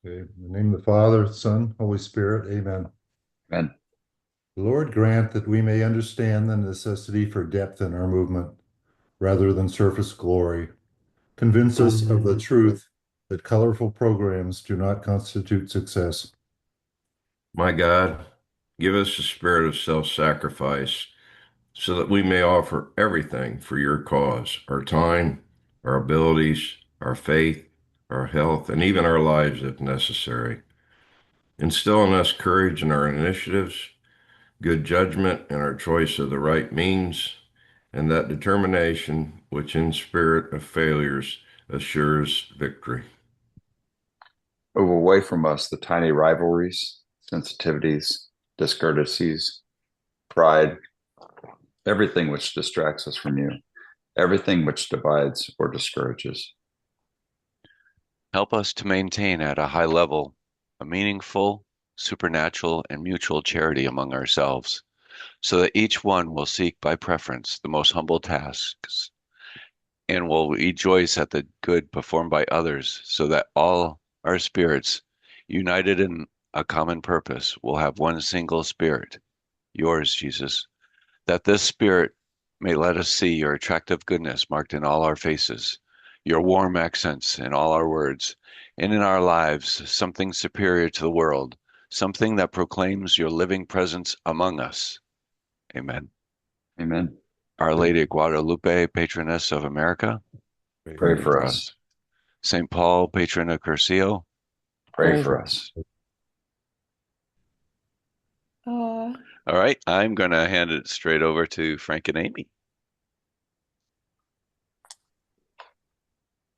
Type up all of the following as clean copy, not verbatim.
Okay. In the name of the Father, Son, Holy Spirit, amen. Amen. Lord, grant that we may understand the necessity for depth in our movement rather than surface glory. Convince us of the truth that colorful programs do not constitute success. My God, give us a spirit of self-sacrifice so that we may offer everything for your cause, our time, our abilities, our faith, our health, and even our lives if necessary. Instill in us courage in our initiatives, good judgment in our choice of the right means, and that determination which in spirit of failures assures victory. Move away from us the tiny rivalries, sensitivities, discourtesies, pride, everything which distracts us from you, everything which divides or discourages. Help us to maintain at a high level a meaningful, supernatural, and mutual charity among ourselves, so that each one will seek by preference the most humble tasks and will rejoice at the good performed by others, so that all our spirits, united in a common purpose, will have one single spirit, yours, Jesus, that this spirit may let us see your attractive goodness marked in all our faces, your warm accents in all our words, and in our lives something superior to the world, something that proclaims your living presence among us. Amen. Amen. Our Lady of Guadalupe, patroness of America, Pray for us. St. Paul, patron of Curcio, Pray for us. Uh, All right, I'm going to hand it straight over to Frank and Amy.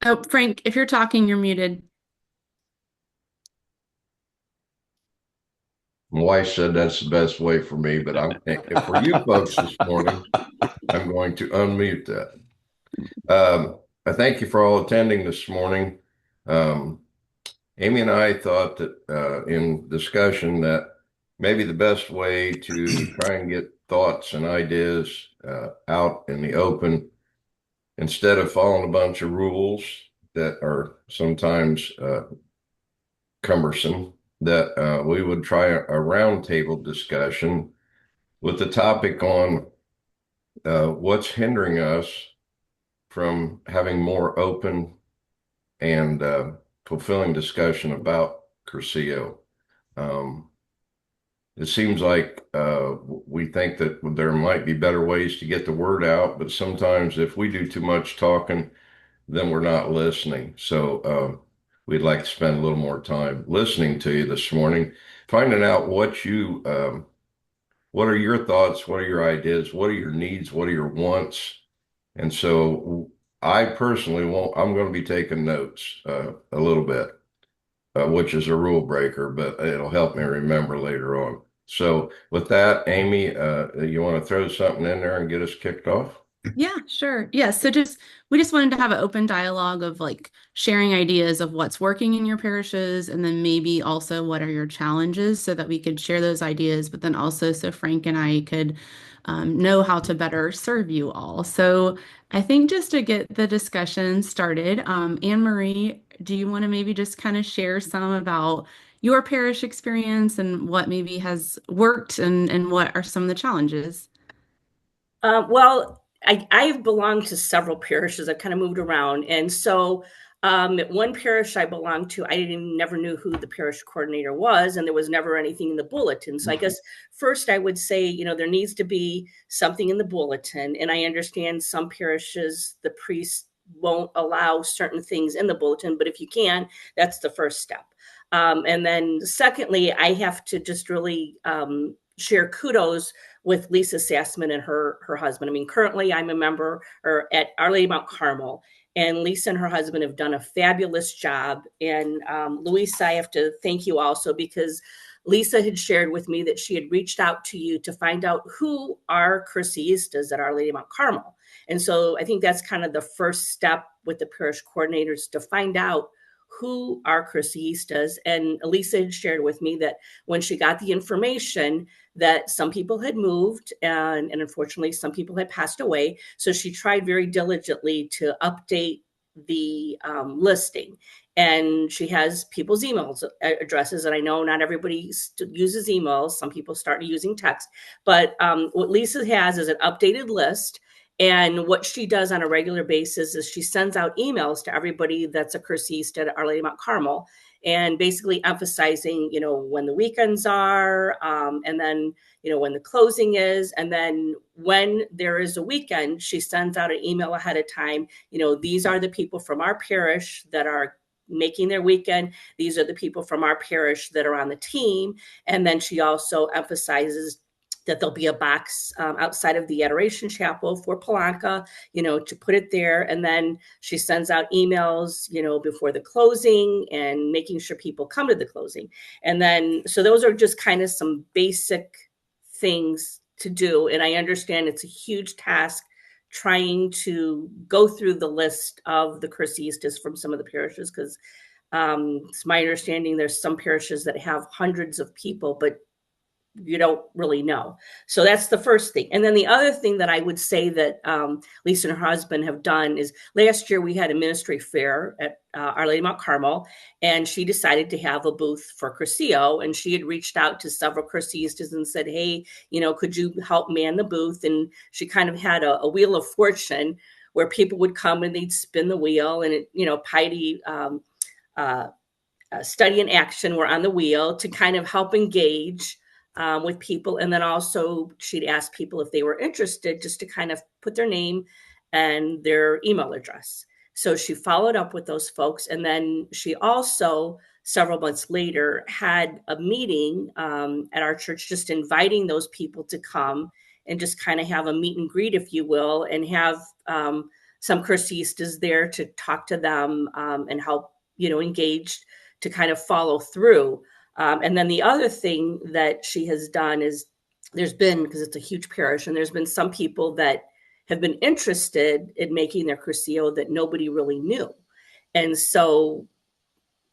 oh, Frank, if you're talking, you're muted. My wife said that's the best way for me, but for you folks this morning, I'm going to unmute that. I thank you for all attending this morning. Amy and I thought that in discussion that maybe the best way to try and get thoughts and ideas out in the open, instead of following a bunch of rules that are sometimes cumbersome, that we would try a roundtable discussion with the topic on what's hindering us from having more open and fulfilling discussion about Curcio. It seems like we think that there might be better ways to get the word out, but sometimes if we do too much talking, then we're not listening. So we'd like to spend a little more time listening to you this morning, finding out what are your thoughts, what are your ideas, what are your needs, what are your wants. And so I personally I'm going to be taking notes a little bit, which is a rule breaker, but it'll help me remember later on. So with that, Amy, you want to throw something in there and get us kicked off? Yeah, sure. Yeah, so we just wanted to have an open dialogue of like sharing ideas of what's working in your parishes and then maybe also what are your challenges so that we could share those ideas, but then also so Frank and I could know how to better serve you all. So I think just to get the discussion started, Anne Marie, do you want to maybe just kind of share some about your parish experience and what maybe has worked and what are some of the challenges? Well, I've belonged to several parishes. I've kind of moved around. And so at one parish I belonged to, I never knew who the parish coordinator was, and there was never anything in the bulletin. So I guess first I would say, there needs to be something in the bulletin. And I understand some parishes, the priest won't allow certain things in the bulletin, but if you can, that's the first step. And then secondly, I have to just really share kudos with Lisa Sassman and her husband. I mean, currently I'm a member at Our Lady Mount Carmel, and Lisa and her husband have done a fabulous job. And Luisa, I have to thank you also, because Lisa had shared with me that she had reached out to you to find out who are Cursiistas at Our Lady Mount Carmel. And so I think that's kind of the first step with the parish coordinators, to find out who are Cursiistas. And Lisa had shared with me that when she got the information, that some people had moved and unfortunately some people had passed away. So she tried very diligently to update the listing. and she has people's emails addresses. And I know not everybody uses emails. Some people start using text, but what Lisa has is an updated list. And what she does on a regular basis is she sends out emails to everybody that's a cursiste at Our Lady of Mount Carmel, and basically emphasizing, when the weekends are, and then, when the closing is. And then when there is a weekend, she sends out an email ahead of time. These are the people from our parish that are making their weekend. These are the people from our parish that are on the team. And then she also emphasizes that there'll be a box outside of the Adoration Chapel for Polanka, to put it there. And then she sends out emails, before the closing and making sure people come to the closing. And then, so those are just kind of some basic things to do. And I understand it's a huge task trying to go through the list of the cursistas from some of the parishes, because it's my understanding there's some parishes that have hundreds of people, but you don't really know. So that's the first thing. And then the other thing that I would say that Lisa and her husband have done is, last year we had a ministry fair at Our Lady of Mount Carmel, and she decided to have a booth for Cursillo. And she had reached out to several cursistas and said, hey, could you help man the booth? And she kind of had a wheel of fortune where people would come and they'd spin the wheel, and Piety Study and Action were on the wheel to kind of help engage with people. And then also she'd ask people if they were interested, just to kind of put their name and their email address. So she followed up with those folks. And then she also, several months later, had a meeting at our church, just inviting those people to come and just kind of have a meet and greet, if you will, and have some cursistas there to talk to them and help, engage, to kind of follow through. And then the other thing that she has done is, there's been, because it's a huge parish, and there's been some people that have been interested in making their Cursillo that nobody really knew. And so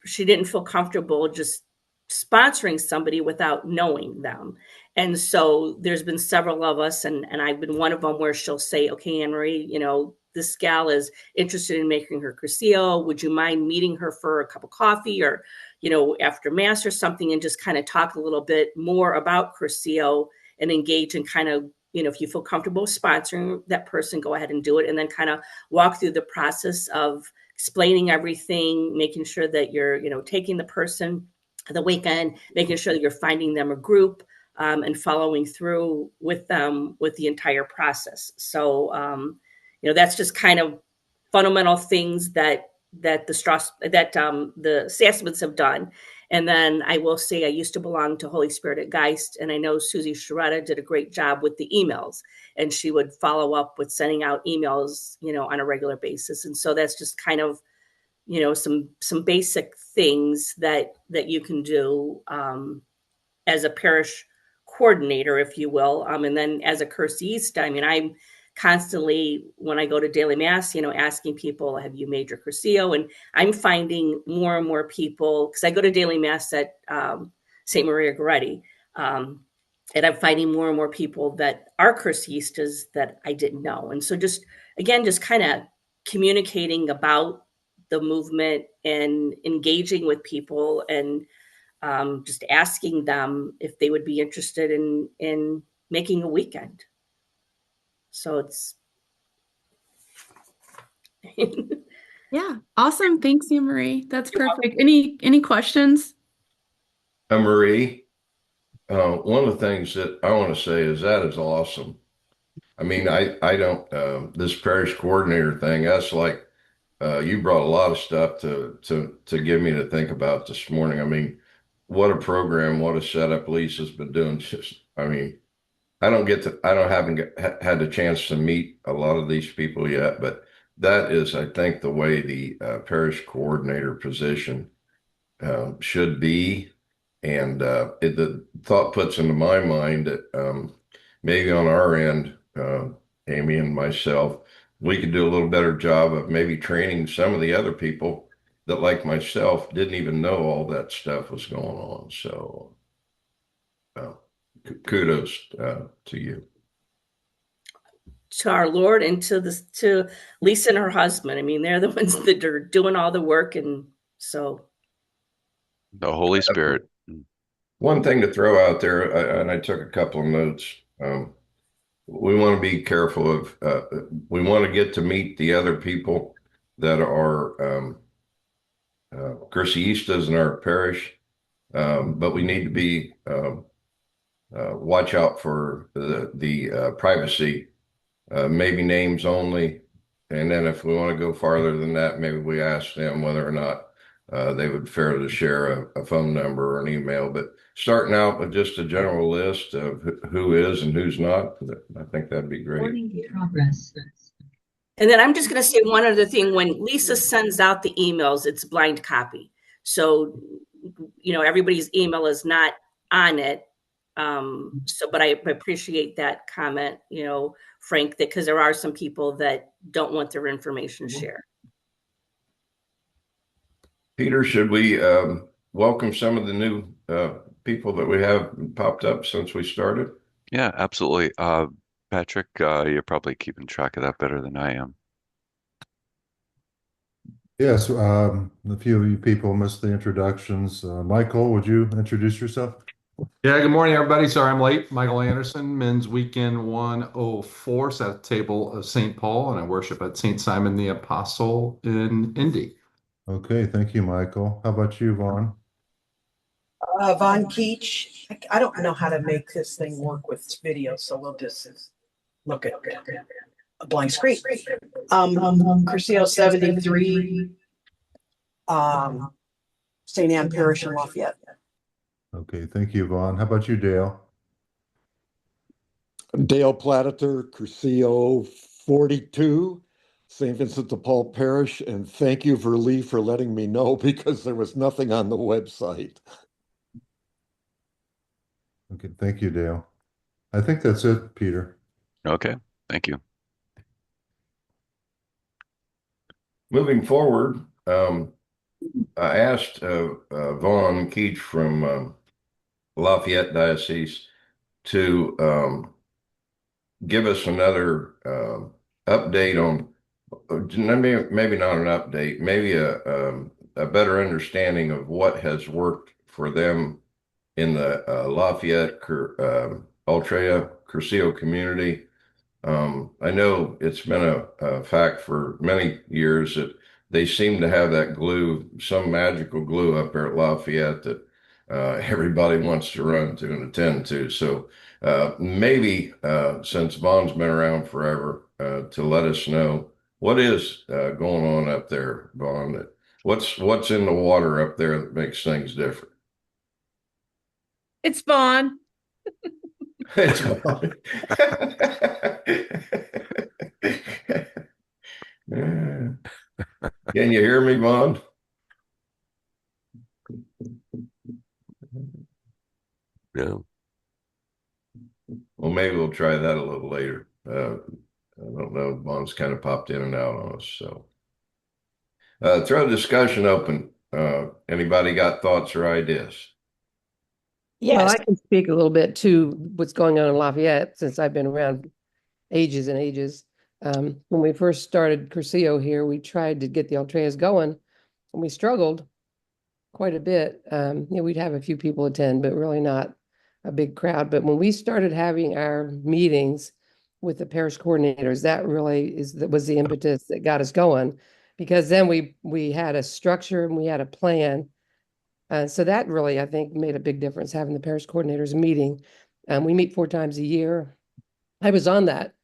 she didn't feel comfortable just sponsoring somebody without knowing them. And so there's been several of us, and I've been one of them, where she'll say, okay, Anne Marie, this gal is interested in making her Cursillo. Would you mind meeting her for a cup of coffee, or, after mass or something, and just kind of talk a little bit more about Cursillo and engage and kind of, if you feel comfortable sponsoring that person, go ahead and do it. And then kind of walk through the process of explaining everything, making sure that you're, taking the person the weekend, making sure that you're finding them a group, and following through with them with the entire process. So, that's just kind of fundamental things that the Sassmans have done. And then I will say, I used to belong to Holy Spirit at Geist, and I know Susie Sharetta did a great job with the emails, and she would follow up with sending out emails, on a regular basis. And so that's just kind of, some basic things that you can do as a parish coordinator, if you will. And then as a cursista, I'm constantly, when I go to daily mass, asking people, have you made your Cursillo? And I'm finding more and more people, because I go to daily mass at St. Maria Goretti, and I'm finding more and more people that are cursistas that I didn't know. And so just kind of communicating about the movement and engaging with people, and just asking them if they would be interested in making a weekend. So it's Yeah, awesome. Thanks, Anne Marie. That's perfect. Any questions? Marie, one of the things that I want to say is that is awesome. I don't, this parish coordinator thing, that's like, you brought a lot of stuff to give me to think about this morning. What a program, what a setup Lisa's been doing. I haven't had the chance to meet a lot of these people yet, but that is, I think, the way the parish coordinator position should be. And the thought puts into my mind that maybe on our end, Amy and myself, we could do a little better job of maybe training some of the other people that, like myself, didn't even know all that stuff was going on. So kudos to you. To our Lord, and to Lisa and her husband. They're the ones that are doing all the work and So, The Holy Spirit. One thing to throw out there, and I took a couple of notes. We want to be careful of, we want to get to meet the other people that are Cursistas in our parish, but we need to be watch out for the privacy, maybe names only. And then if we want to go farther than that, maybe we ask them whether or not they would fair to share a phone number or an email. But starting out with just a general list of who is and who's not, I think that'd be great. Progress. and then I'm just going to say one other thing. When Lisa sends out the emails, it's blind copy. So, everybody's email is not on it. But I appreciate that comment, Frank, that because there are some people that don't want their information shared. Peter, should we welcome some of the new people that we have popped up since we started? Yeah, absolutely. Patrick, you're probably keeping track of that better than I am. Yes, a few of you people missed the introductions. Michael, would you introduce yourself? Yeah, good morning, everybody. Sorry I'm late. Michael Anderson, Men's Weekend 104, sat at the table of St. Paul, and I worship at St. Simon the Apostle in Indy. Okay, thank you, Michael. How about you, Vaughn? Von Keach. I don't know how to make this thing work with video, so we'll just look at a blank screen. Curcio 73, St. Anne Parish in Lafayette. Okay, thank you, Vaughn. How about you, Dale? Dale Platter, Curcio 42, St. Vincent de Paul Parish, and thank you for Lee for letting me know because there was nothing on the website. Okay, thank you, Dale. I think that's it, Peter. Okay, thank you. Moving forward, I asked Vaughn Keach from Lafayette Diocese to give us another update on, maybe not an update, maybe a better understanding of what has worked for them in the Lafayette Ultra Curcio community. I know it's been a fact for many years that they seem to have that glue, some magical glue up there at Lafayette that everybody wants to run to and attend to. So maybe since Vaughn's been around forever, to let us know what is going on up there, Vaughn. What's in the water up there that makes things different? It's Vaughn. It's Vaughn. Can you hear me, Vaughn? No. Well, maybe we'll try that a little later. I don't know. Vaughn's kind of popped in and out on us. So throw the discussion open. Anybody got thoughts or ideas? Well, Yes. I can speak a little bit to what's going on in Lafayette since I've been around ages and ages. When we first started Curcio here, we tried to get the Ultras going, and we struggled quite a bit. We'd have a few people attend, but really not a big crowd. But when we started having our meetings with the parish coordinators, that really was the impetus that got us going, because then we had a structure and we had a plan. So that really, I think, made a big difference, having the parish coordinators meeting. We meet 4 times a year. I was on that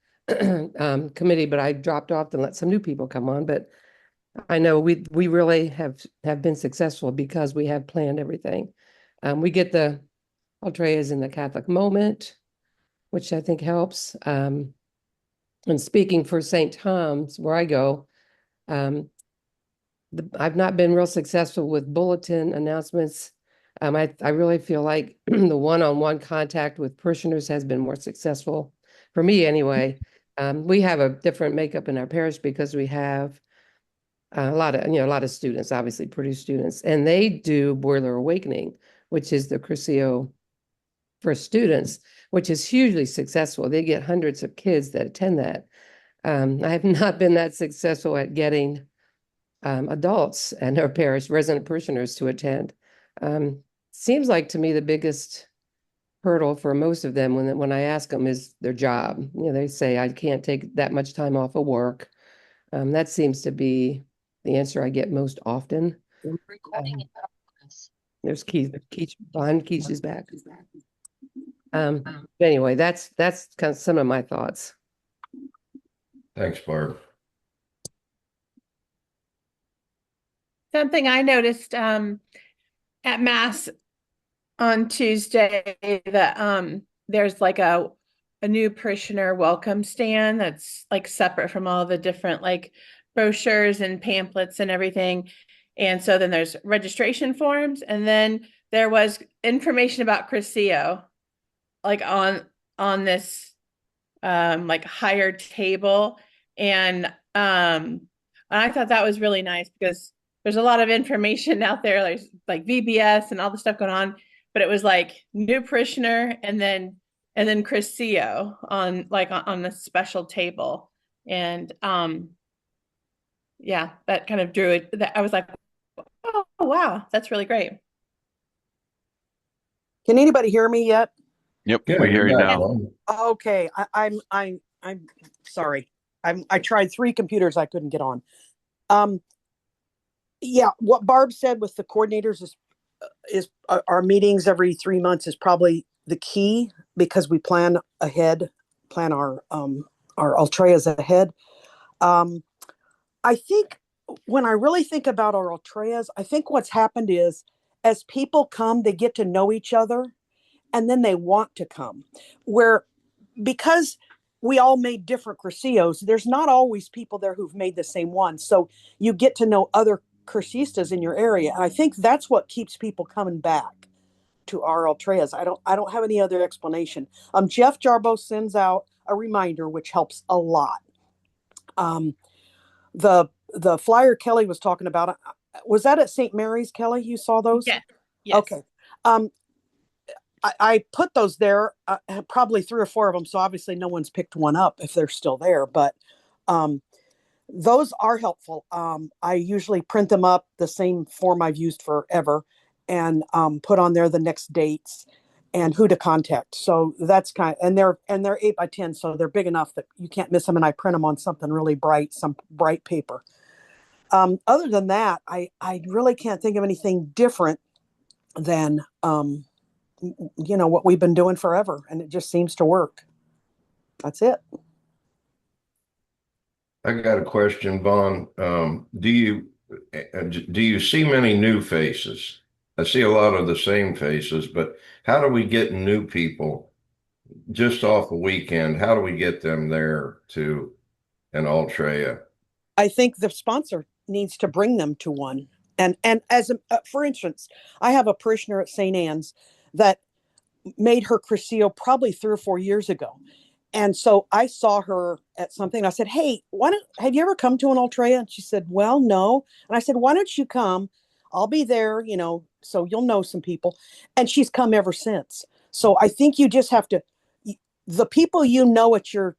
committee, but I dropped off and let some new people come on. But I know we really have been successful because we have planned everything. We get the Ultras in the Catholic moment, which I think helps. And speaking for St. Tom's, where I go, I've not been real successful with bulletin announcements. I really feel like the one-on-one contact with parishioners has been more successful for me anyway. We have a different makeup in our parish because we have a lot of students, obviously Purdue students, and they do Boiler Awakening, which is the Curcio for students, which is hugely successful. They get hundreds of kids that attend that. I have not been that successful at getting adults and our parish resident parishioners to attend. Seems like to me the biggest hurdle for most of them when I ask them is their job. You know, they say, I can't take that much time off of work. That seems to be the answer I get most often. There's Keach, Von Keach is back. Anyway, that's kind of some of my thoughts. Thanks, Barb. Something I noticed at Mass on Tuesday that there's like a new parishioner welcome stand that's like separate from all the different like brochures and pamphlets and everything. And so then there's registration forms, and then there was information about Crescio like on this like hired table. And I thought that was really nice because there's a lot of information out there. There's like VBS and all the stuff going on, but it was like new parishioner and then Crescio on like on the special table. And yeah, that kind of drew it. I was like, oh wow, that's really great. Can anybody hear me yet? Yep, Yeah, we hear you you're now. back. Okay, I'm sorry. I tried 3 computers I couldn't get on. Yeah, what Barb said with the coordinators is our meetings every 3 months is probably the key because we plan ahead, plan our Ultreas ahead. I think when I really think about our Ultreas, I think what's happened is as people come, they get to know each other and then they want to come. Where because we all made different Crucios, there's not always people there who've made the same one. So you get to know other Cursistas in your area. And I think that's what keeps people coming back to our Ultreas. I don't have any other explanation. Jeff Jarbo sends out a reminder, which helps a lot. The flyer Kelly was talking about, was that at St. Mary's, Kelly? You saw those? Yeah. Yes. Okay. I put those there, probably 3 or 4 of them. So obviously no one's picked one up if they're still there, but those are helpful. I usually print them up the same form I've used forever and put on there the next dates and who to contact. So that's and they're 8x10, so they're big enough that you can't miss them. And I print them on something really bright, some bright paper. Other than that, I really can't think of anything different than what we've been doing forever, and it just seems to work. That's it. I got a question, Vaughn. Do you see many new faces? I see a lot of the same faces, but how do we get new people just off a weekend? How do we get them there to an Altrea? I think the sponsor needs to bring them to one. And as for instance, I have a parishioner at St. Anne's that made her Crescio probably 3 or 4 years ago. And so I saw her at something. I said, hey, have you ever come to an Ultrea? And she said, well, no. And I said, why don't you come? I'll be there, so you'll know some people. And she's come ever since. So I think you just have to, the people at your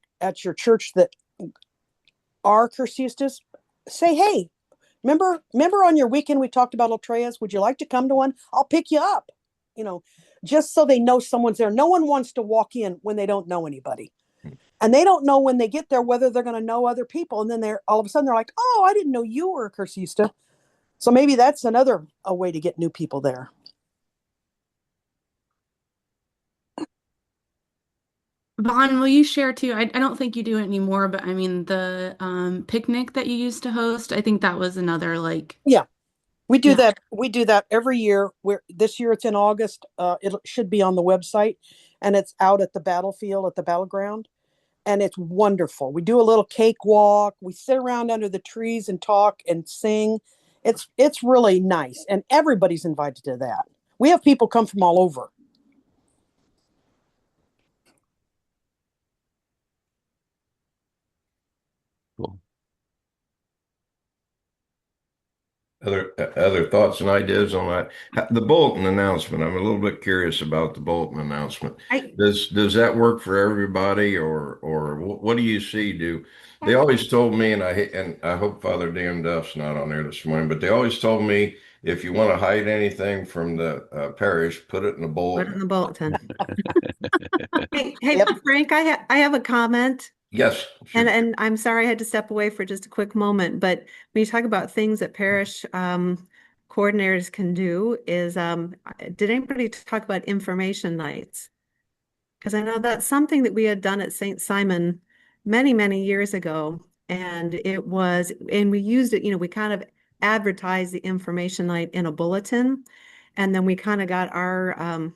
church that are Cursistas, say, hey, remember on your weekend we talked about Ultreas? Would you like to come to one? I'll pick you up, just so they know someone's there. No one wants to walk in when they don't know anybody. And they don't know when they get there whether they're going to know other people. And then all of a sudden they're like, oh, I didn't know you were a Cursista. So maybe that's a way to get new people there. Vaughn, will you share too? I don't think you do it anymore, but I mean the picnic that you used to host, I think that was another like. Yeah, we do Yeah. that. We do that every year. This year it's in August. It should be on the website, and it's out at the battlefield at the battleground. And it's wonderful. We do a little cakewalk. We sit around under the trees and talk and sing. It's really nice. And everybody's invited to that. We have people come from all over. Cool. other thoughts and ideas on that? The bulletin announcement. I'm a little bit curious about the bulletin announcement. I Does that work for everybody, or what do you see? Do they always told me, and I hope Father Dan Duff's not on there this morning, but they always told me if you want to hide anything from the parish, put it in the Put it bulletin. in the bulletin. Hey, Yep. Frank, I have a comment. Yes, And sure. and I'm sorry I had to step away for just a quick moment, but when you talk about things that parish coordinators can do is did anybody talk about information nights? Because I know that's something that we had done at St. Simon many, many years ago. And we used it, we kind of advertised the information night in a bulletin. And then we kind of got our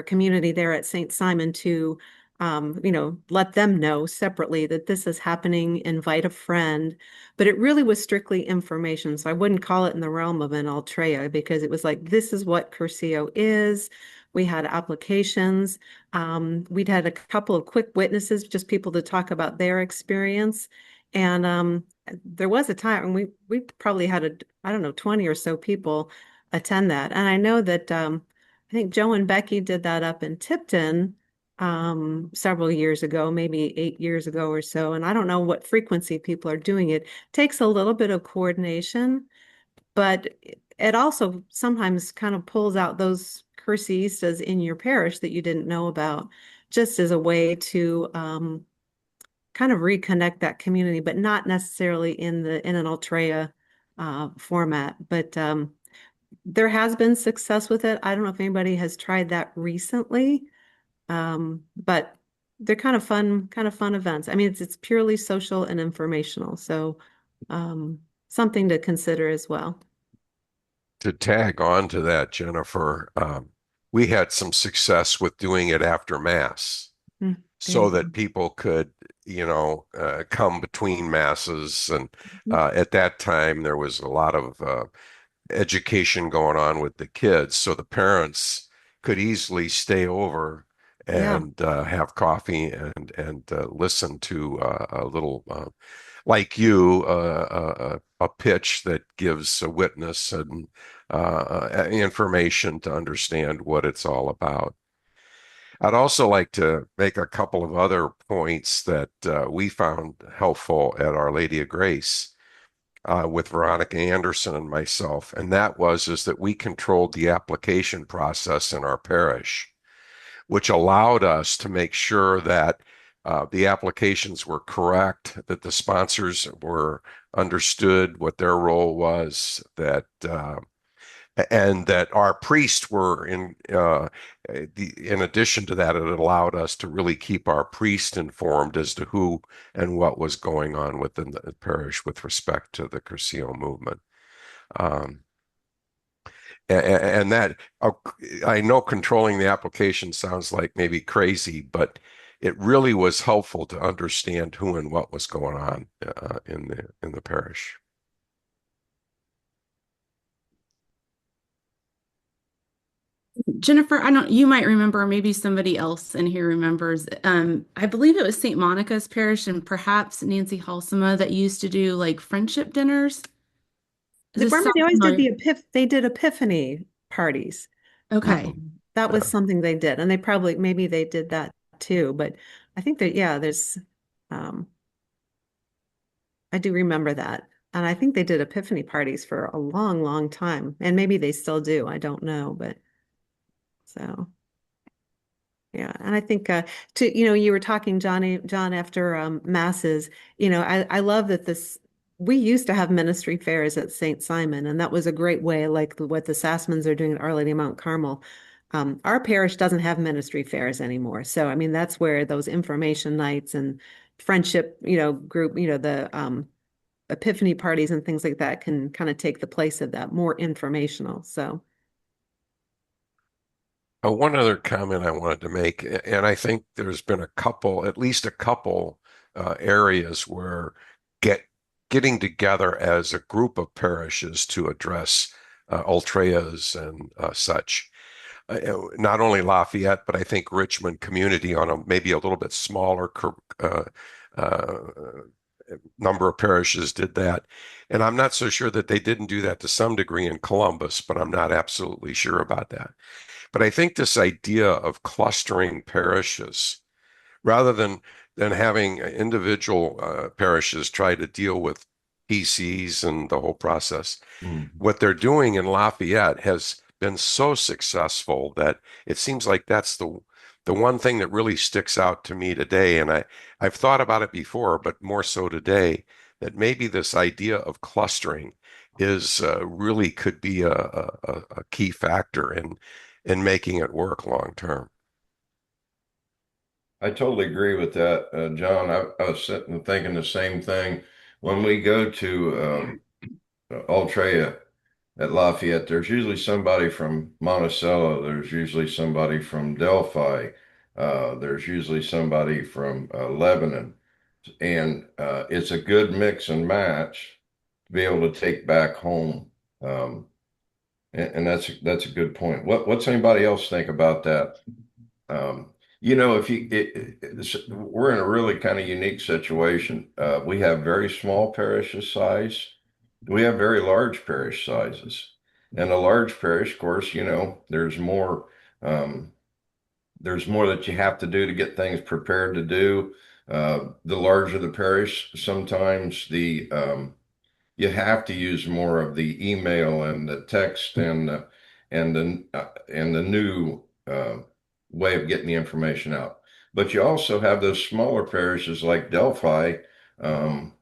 community there at St. Simon to, let them know separately that this is happening, invite a friend. But it really was strictly information. So I wouldn't call it in the realm of an Altrea because it was like, this is what Curcio is. We had applications. We'd had a couple of quick witnesses, just people to talk about their experience. And there was a time, and we probably had I don't know, 20 or so people attend that. And I know that I think Joe and Becky did that up in Tipton several years ago, maybe 8 years ago or so. And I don't know what frequency people are doing it. Takes a little bit of coordination, but it also sometimes kind of pulls out those cursiistas in your parish that you didn't know about, just as a way to kind of reconnect that community, but not necessarily in an Altrea format. But there has been success with it. I don't know if anybody has tried that recently, but they're kind of fun events. I mean, it's purely social and informational, so something to consider as well. To tag on to that, Jennifer, we had some success with doing it after Mass so that people could, come between Masses. And at that time, there was a lot of education going on with the kids. So the parents could easily stay over and have coffee and listen to a little like you, a pitch that gives a witness and information to understand what it's all about. I'd also like to make a couple of other points that we found helpful at Our Lady of Grace with Veronica Anderson and myself, and that is that we controlled the application process in our parish, which allowed us to make sure that the applications were correct, that the sponsors were understood what their role was, and that our priests were in addition to that, it allowed us to really keep our priest informed as to who and what was going on within the parish with respect to the Curcio movement. And that, I know controlling the application sounds like maybe crazy, but it really was helpful to understand who and what was going on in the parish. Jennifer, you might remember, or maybe somebody else in here remembers. I believe it was St. Monica's Parish and perhaps Nancy Halsema that used to do like friendship dinners. Does this Remember, sound they always did familiar? they did epiphany parties. Okay. That was something they did, and maybe they did that too. But I think that there's I do remember that, and I think they did epiphany parties for a long, long time, and maybe they still do. I don't know, but so. Yeah, and I think you were talking, John, after masses. I love that we used to have ministry fairs at St. Simon, and that was a great way, like what the Sassmans are doing at Our Lady of Mount Carmel. Our parish doesn't have ministry fairs anymore, so I mean that's where those information nights and friendship, group, the epiphany parties and things like that can kind of take the place of that, more informational. So. One other comment I wanted to make, and I think there's been at least a couple areas where getting together as a group of parishes to address Ultreas and such. Not only Lafayette, but I think Richmond community on maybe a little bit smaller number of parishes did that. And I'm not so sure that they didn't do that to some degree in Columbus, but I'm not absolutely sure about that. But I think this idea of clustering parishes rather than having individual parishes try to deal with PCs and the whole process. What they're doing in Lafayette has been so successful that it seems like that's the one thing that really sticks out to me today. And I've thought about it before, but more so today, that maybe this idea of clustering is really could be a key factor in making it work long term. I totally agree with that, John. I was sitting and thinking the same thing. When we go to Altria at Lafayette, there's usually somebody from Monticello. There's usually somebody from Delphi. There's usually somebody from Lebanon. And it's a good mix and match to be able to take back home. And that's a good point. What's anybody else think about that? If we're in a really kind of unique situation. We have very small parishes size. We have very large parish sizes. And a large parish, of course, um, there's more that you have to do to get things prepared to do. The larger the parish, sometimes you have to use more of the email and the text and the new way of getting the information out. But you also have those smaller parishes like Delphi um,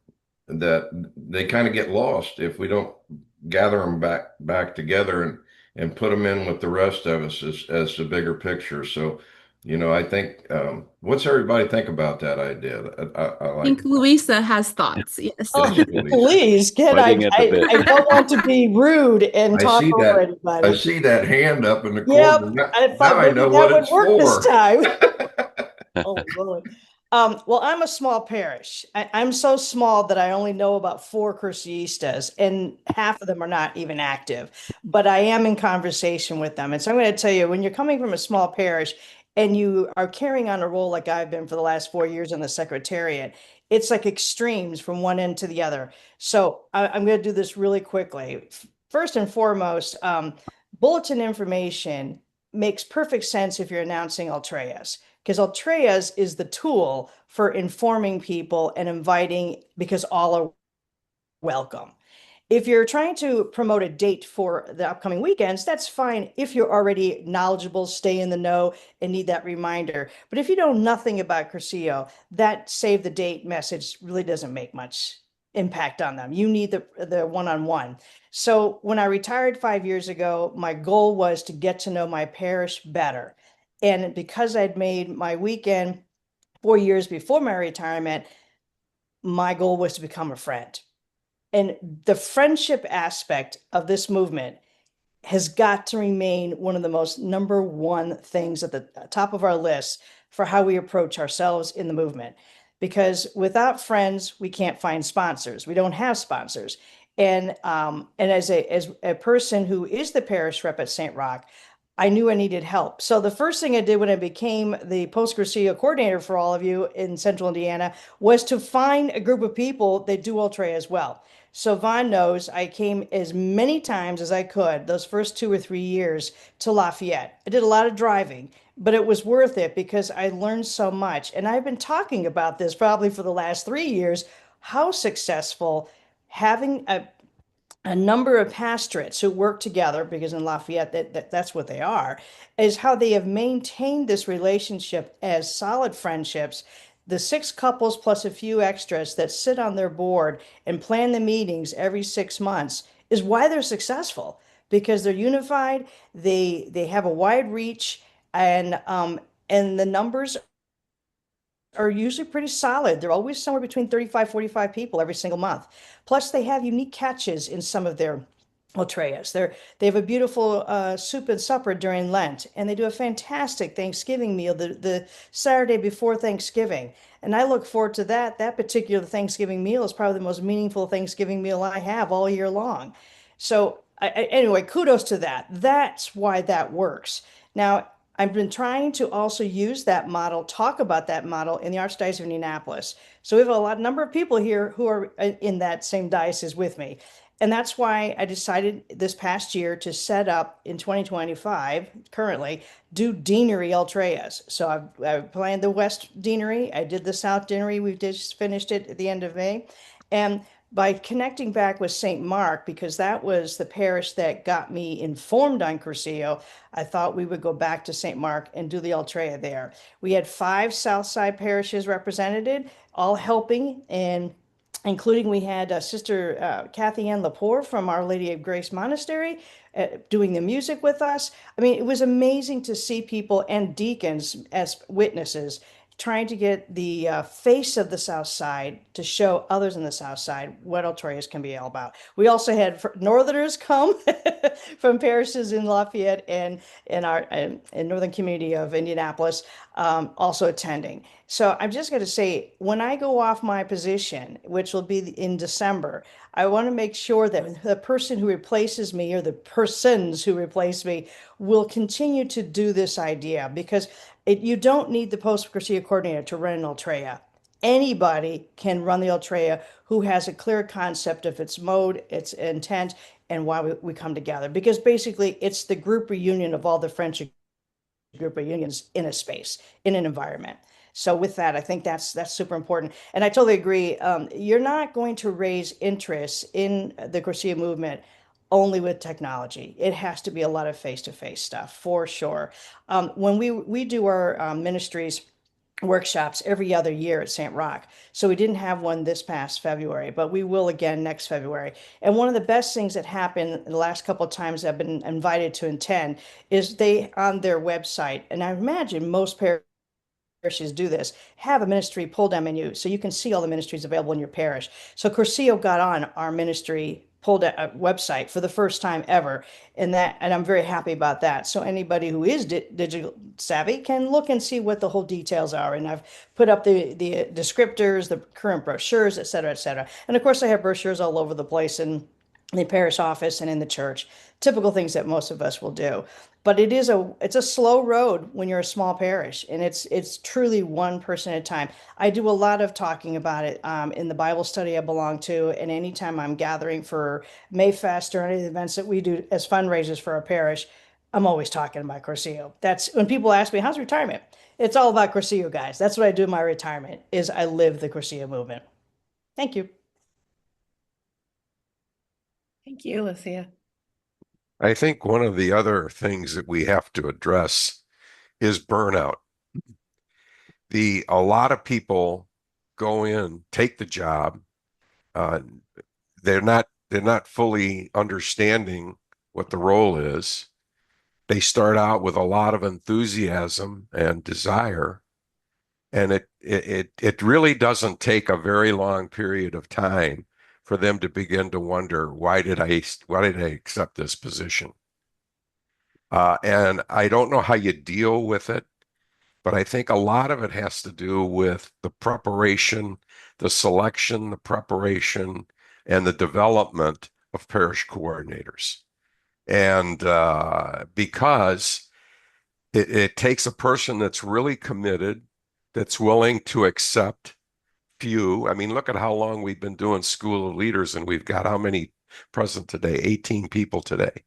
that they kind of get lost if we don't gather them back together and put them in with the rest of us as the bigger picture. So, I think what's everybody think about that idea? I I like think Louisa has thoughts. Yes. Oh, Yes, please. please, get I, Biting at the I bit. I don't want to be rude and I talk see over that. I anybody. see that hand up in the Yep, corner. I Now thought I maybe know that what would it's work this for. time. Oh, Lord. Well, I'm a small parish. I'm so small that I only know about 4 Crucistas, and half of them are not even active. But I am in conversation with them. And so I'm going to tell you, when you're coming from a small parish and you are carrying on a role like I've been for the last 4 years in the Secretariat, it's like extremes from one end to the other. So I'm going to do this really quickly. First and foremost, bulletin information makes perfect sense if you're announcing Ultreas, because Ultreas is the tool for informing people and inviting, because all are welcome. If you're trying to promote a date for the upcoming weekends, that's fine if you're already knowledgeable, stay in the know, and need that reminder. But if you know nothing about Cursillo, that save the date message really doesn't make much impact on them. You need the one-on-one. So when I retired 5 years ago, my goal was to get to know my parish better. And because I'd made my weekend 4 years before my retirement, my goal was to become a friend. And the friendship aspect of this movement has got to remain one of the most number one things at the top of our list for how we approach ourselves in the movement. Because without friends, we can't find sponsors. We don't have sponsors. And as a person who is the parish rep at St. Roch, I knew I needed help. So the first thing I did when I became the post Cursillo coordinator for all of you in Central Indiana was to find a group of people that do Ultra as well. So Vaughn knows I came as many times as I could those first 2 or 3 years to Lafayette. I did a lot of driving, but it was worth it because I learned so much. And I've been talking about this probably for the last 3 years, how successful having a number of pastorates who work together, because in Lafayette that's what they are, is how they have maintained this relationship as solid friendships. The 6 couples plus a few extras that sit on their board and plan the meetings every 6 months is why they're successful, because they're unified, they have a wide reach, and the numbers are usually pretty solid. They're always somewhere between 35, 45 people every single month. Plus, they have unique catches in some of their Ultreas. They have a beautiful soup and supper during Lent, and they do a fantastic Thanksgiving meal the Saturday before Thanksgiving. And I look forward to that. That particular Thanksgiving meal is probably the most meaningful Thanksgiving meal I have all year long. So, anyway, kudos to that. That's why that works. Now, I've been trying to also use that model, talk about that model in the Archdiocese of Indianapolis. So we have a number of people here who are in that same diocese with me. And that's why I decided this past year to set up in 2025, currently, do Deanery Ultreas. So I've planned the West Deanery, I did the South Deanery, we just finished it at the end of May. And by connecting back with St. Mark, because that was the parish that got me informed on Cursillo, I thought we would go back to St. Mark and do the Ultrea there. We had 5 Southside parishes represented, all helping, and including we had Sister Kathy Ann Lepore from Our Lady of Grace Monastery doing the music with us. I mean, it was amazing to see people and deacons as witnesses trying to get the face of the South Side to show others in the South Side what Altorius can be all about. We also had Northerners come from parishes in Lafayette and in our in northern community of Indianapolis also attending. So I'm just going to say, when I go off my position, which will be in December, I want to make sure that the person who replaces me or the persons who replace me will continue to do this idea because you don't need the post Cursillo coordinator to run an Ultrea. Anybody can run the Ultrea who has a clear concept of its mode, its intent, and why we come together. Because basically, it's the group reunion of all the friendship group reunions in a space, in an environment. So with that, I think that's super important. And I totally agree. You're not going to raise interest in the Cursillo movement only with technology. It has to be a lot of face-to-face stuff for sure. When we do our ministries workshops every other year at St. Roch. So we didn't have one this past February, but we will again next February. And one of the best things that happened the last couple of times I've been invited to attend is they on their website, and I imagine most parishes do this, have a ministry pull down menu so you can see all the ministries available in your parish. So Cursillo got on our ministry pulled a website for the first time ever, and I'm very happy about that. So anybody who is digital savvy can look and see what the whole details are. And I've put up the descriptors, the current brochures, et cetera, et cetera. And of course, I have brochures all over the place in the parish office and in the church. Typical things that most of us will do. But it's a slow road when you're a small parish, and it's truly one person at a time. I do a lot of talking about it in the Bible study I belong to, and anytime I'm gathering for Mayfest or any of the events that we do as fundraisers for our parish, I'm always talking about Cursillo. That's when people ask me, "How's retirement?" It's all about Cursillo, guys. That's what I do in my retirement. Is I live the Cursillo movement. Thank you. Thank you, Lucia. I think one of the other things that we have to address is burnout. A lot of people go in, take the job. They're not fully understanding what the role is. They start out with a lot of enthusiasm and desire, and it really doesn't take a very long period of time for them to begin to wonder, why did I accept this position? And I don't know how you deal with it, but I think a lot of it has to do with the preparation, the selection, the preparation, and the development of parish coordinators. And because it takes a person that's really committed, that's willing to accept few. I mean, look at how long we've been doing School of Leaders, and we've got how many present today? 18 people today.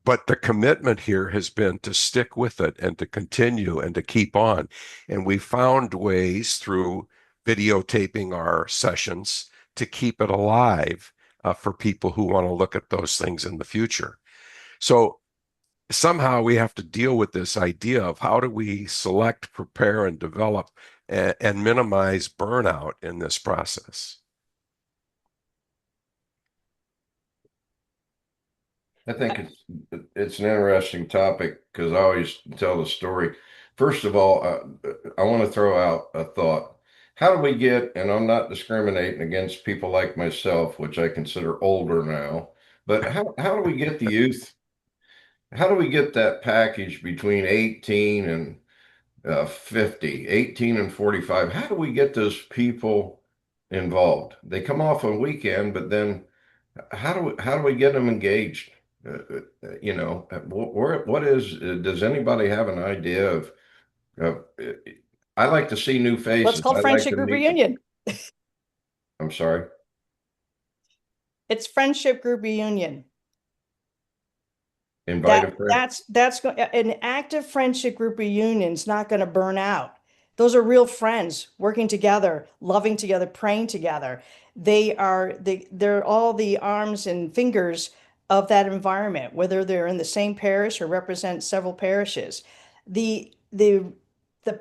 But the commitment here has been to stick with it and to continue and to keep on. And we found ways through videotaping our sessions to keep it alive for people who want to look at those things in the future. So somehow we have to deal with this idea of how do we select, prepare, and develop and minimize burnout in this process. I think it's an interesting topic because I always tell the story. First of all, I want to throw out a thought. How do we get, and I'm not discriminating against people like myself, which I consider older now, but how do we get the youth? How do we get that package between 18 and 50, 18 and 45? How do we get those people involved? They come off on weekend, but then how do we get them engaged? what is, does anybody have an idea of, uh, I like to see new faces. What's called I like friendship to group meet, reunion. I'm sorry. It's friendship group reunion. Invite a friend. An active friendship group reunion's not going to burn out. Those are real friends working together, loving together, praying together. They're all the arms and fingers of that environment, whether they're in the same parish or represent several parishes. The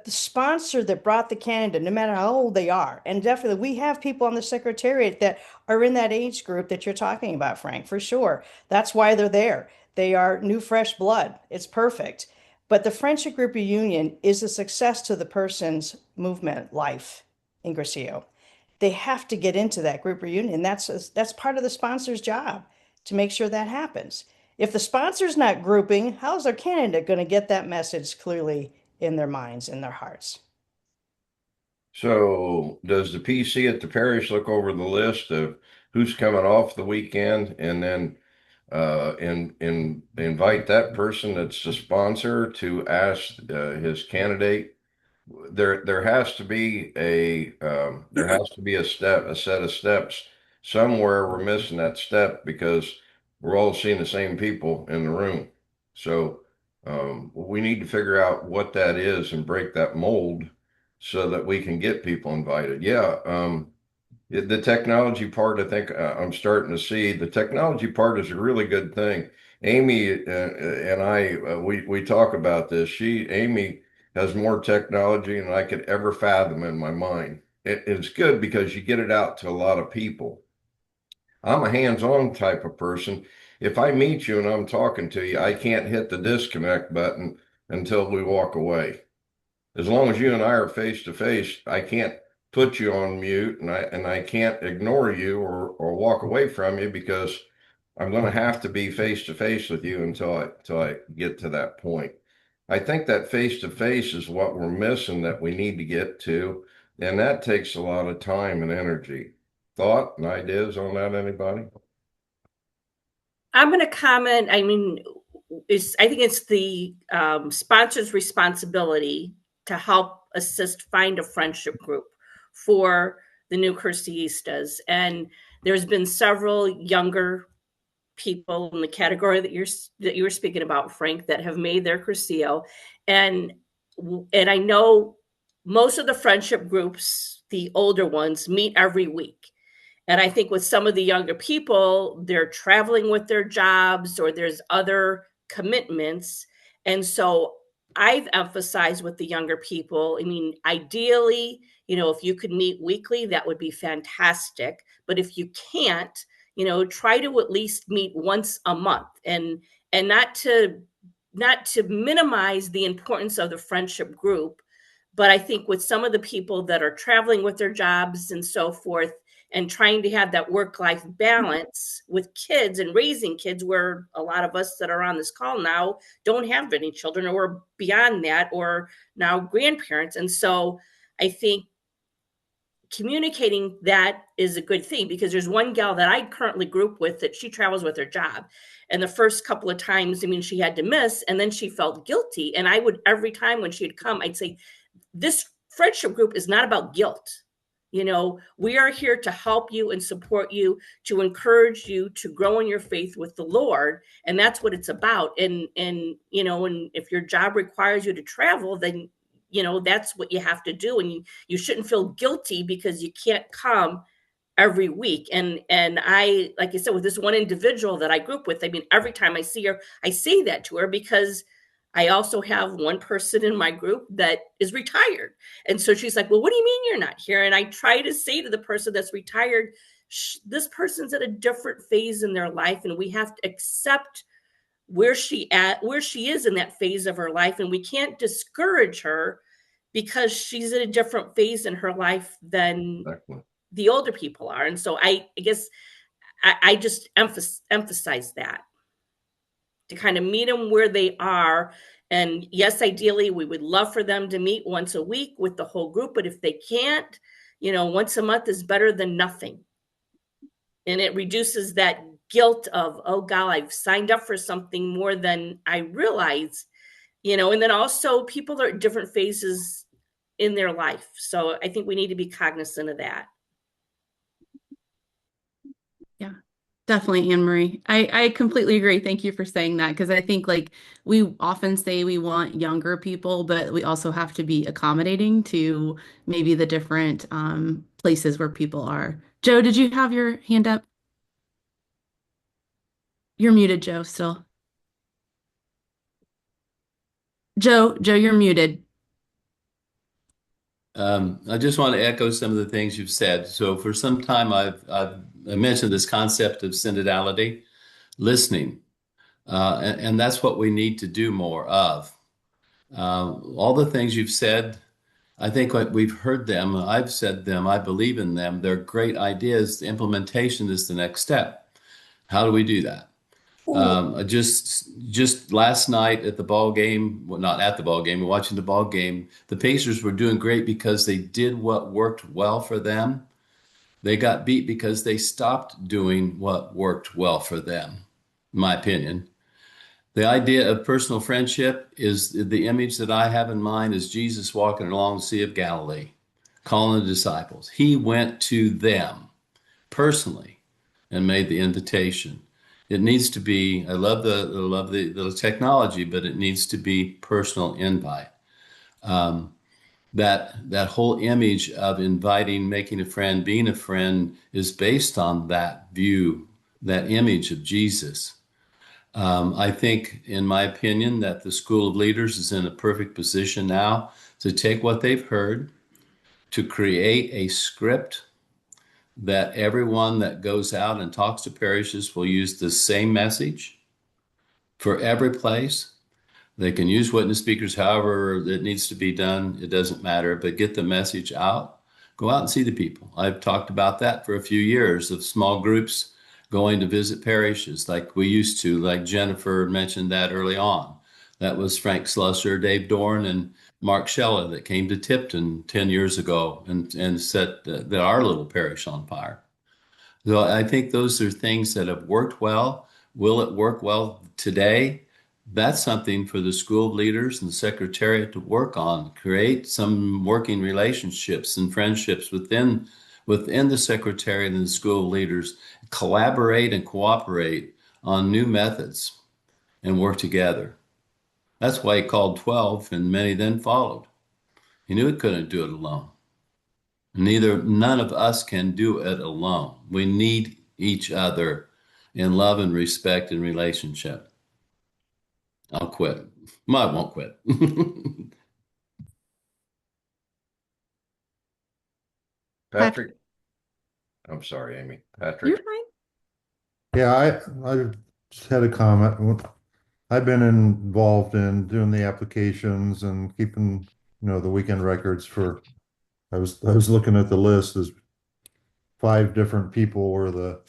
sponsor that brought the candidate, no matter how old they are, and definitely we have people on the secretariat that are in that age group that you're talking about, Frank, for sure. That's why they're there. They are new, fresh blood. It's perfect. But the friendship group reunion is a success to the person's movement life in Gracio. They have to get into that group reunion. That's part of the sponsor's job to make sure that happens. If the sponsor's not grouping, how's their candidate going to get that message clearly in their minds, in their hearts? So does the PC at the parish look over the list of who's coming off the weekend and then invite that person that's the sponsor to ask his candidate? There has to be a step, a set of steps somewhere. We're missing that step because we're all seeing the same people in the room. So we need to figure out what that is and break that mold so that we can get people invited. Yeah. The technology part, I think I'm starting to see the technology part is a really good thing. Amy and I, we talk about this. Amy has more technology than I could ever fathom in my mind. It's good because you get it out to a lot of people. I'm a hands-on type of person. If I meet you and I'm talking to you, I can't hit the disconnect button until we walk away. As long as you and I are face to face, I can't put you on mute and I can't ignore you or walk away from you because I'm going to have to be face to face with you until I get to that point. I think that face to face is what we're missing that we need to get to, and that takes a lot of time and energy. Thought and ideas on that, anybody? I'm going to comment. I mean, I think it's the sponsor's responsibility to help assist find a friendship group for the new Cursiistas. And there's been several younger people in the category that you were speaking about, Frank, that have made their Cursillo. And I know most of the friendship groups, the older ones, meet every week. And I think with some of the younger people, they're traveling with their jobs or there's other commitments. And so I've emphasized with the younger people, I mean, ideally, if you could meet weekly, that would be fantastic. But if you can't, try to at least meet once a month and not to minimize the importance of the friendship group. But I think with some of the people that are traveling with their jobs and so forth, and trying to have that work-life balance with kids and raising kids, where a lot of us that are on this call now don't have any children or beyond that, or now grandparents. And so I think communicating that is a good thing, because there's one gal that I currently group with that she travels with her job. And the first couple of times, I mean, she had to miss, and then she felt guilty. And I would, every time when she'd come, I'd say, this friendship group is not about guilt. We are here to help you and support you, to encourage you to grow in your faith with the Lord. And that's what it's about. And if your job requires you to travel, then, that's what you have to do. And you shouldn't feel guilty because you can't come every week. And I, like I said, with this one individual that I group with, I mean, every time I see her, I say that to her, because I also have one person in my group that is retired. And so she's like, well, what do you mean you're not here? And I try to say to the person that's retired, this person's at a different phase in their life, and we have to accept where she is in that phase of her life. And we can't discourage her because she's at a different phase in her life than the older people are. And so I guess I just emphasize that, to kind of meet them where they are. And yes, ideally, we would love for them to meet once a week with the whole group. But if they can't, once a month is better than nothing. And it reduces that guilt of, oh God, I've signed up for something more than I realize, and then also people are at different phases in their life. So I think we need to be cognizant of that. Yeah, definitely, Anne Marie. I completely agree. Thank you for saying that, because I think like we often say we want younger people, but we also have to be accommodating to maybe the different places where people are. Joe, did you have your hand up? You're muted, Joe, still. Joe, you're muted. I just want to echo some of the things you've said. So for some time, I mentioned this concept of synodality, listening, and that's what we need to do more of. All the things you've said, I think what we've heard them, I've said them, I believe in them. They're great ideas. The implementation is the next step. How do we do that? Just last night at the ball game, well, not at the ball game, watching the ball game, the Pacers were doing great because they did what worked well for them. They got beat because they stopped doing what worked well for them, in my opinion. The idea of personal friendship is the image that I have in mind is Jesus walking along the Sea of Galilee, calling the disciples. He went to them personally and made the invitation. It needs to be, I love the technology, but it needs to be personal invite. That whole image of inviting, making a friend, being a friend is based on that view, that image of Jesus. I think, in my opinion, that the School of Leaders is in a perfect position now to take what they've heard, to create a script that everyone that goes out and talks to parishes will use the same message for every place. They can use witness speakers however it needs to be done. It doesn't matter, but get the message out. Go out and see the people. I've talked about that for a few years of small groups going to visit parishes like we used to, like Jennifer mentioned that early on. That was Frank Slusser, Dave Dorn, and Mark Shella that came to Tipton 10 years ago and set our little parish on fire. So I think those are things that have worked well. Will it work well today? That's something for the school of leaders and the secretariat to work on, create some working relationships and friendships within the secretariat and the school of leaders, collaborate and cooperate on new methods and work together. That's why he called 12 and many then followed. He knew he couldn't do it alone. None of us can do it alone. We need each other in love and respect and relationship. I'll quit. Well, I won't quit. Patrick. I'm sorry, Amy. Patrick. You're fine. Yeah, I just had a comment. I've been involved in doing the applications and keeping, the weekend records for, I was looking at the list as 5 different people were the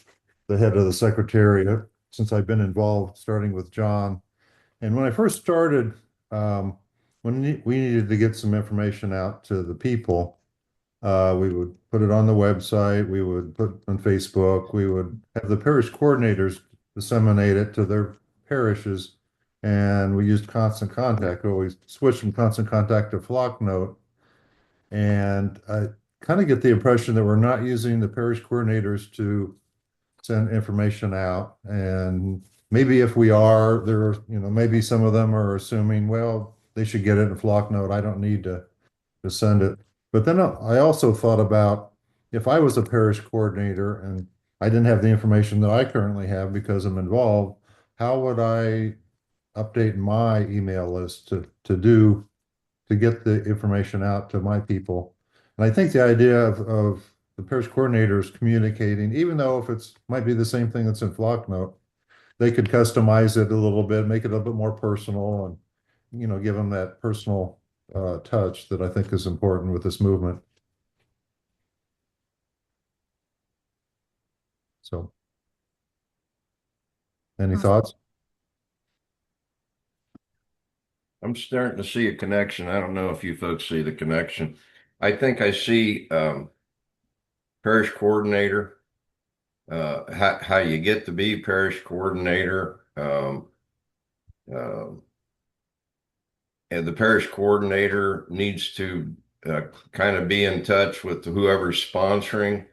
head of the secretariat since I've been involved, starting with John. And when I first started, when we needed to get some information out to the people, we would put it on the website, we would put it on Facebook, we would have the parish coordinators disseminate it to their parishes, and we used Constant Contact. We switched from Constant Contact to Flock Note, and I kind of get the impression that we're not using the parish coordinators to send information out. And maybe if we are, maybe some of them are assuming, well, they should get it in Flock Note. I don't need to send it. But then I also thought about if I was a parish coordinator and I didn't have the information that I currently have because I'm involved, how would I update my email list to get the information out to my people? And I think the idea of the parish coordinators communicating, even though if it's might be the same thing that's in Flock Note, they could customize it a little bit, make it a little bit more personal, and give them that personal touch that I think is important with this movement. So, any thoughts? I'm starting to see a connection. I don't know if you folks see the connection. I think I see parish coordinator, how you get to be parish coordinator. Uh, and the parish coordinator needs to kind of be in touch with whoever's sponsoring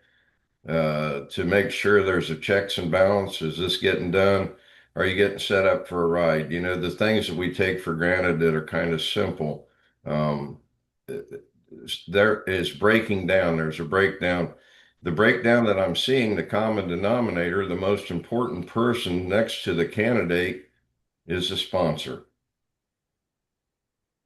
to make sure there's a checks and balance. Is this getting done? Are you getting set up for a ride? You know, the things that we take for granted that are kind of simple. Um, there is breaking down. There's a breakdown. The breakdown that I'm seeing, the common denominator, the most important person next to the candidate is the sponsor.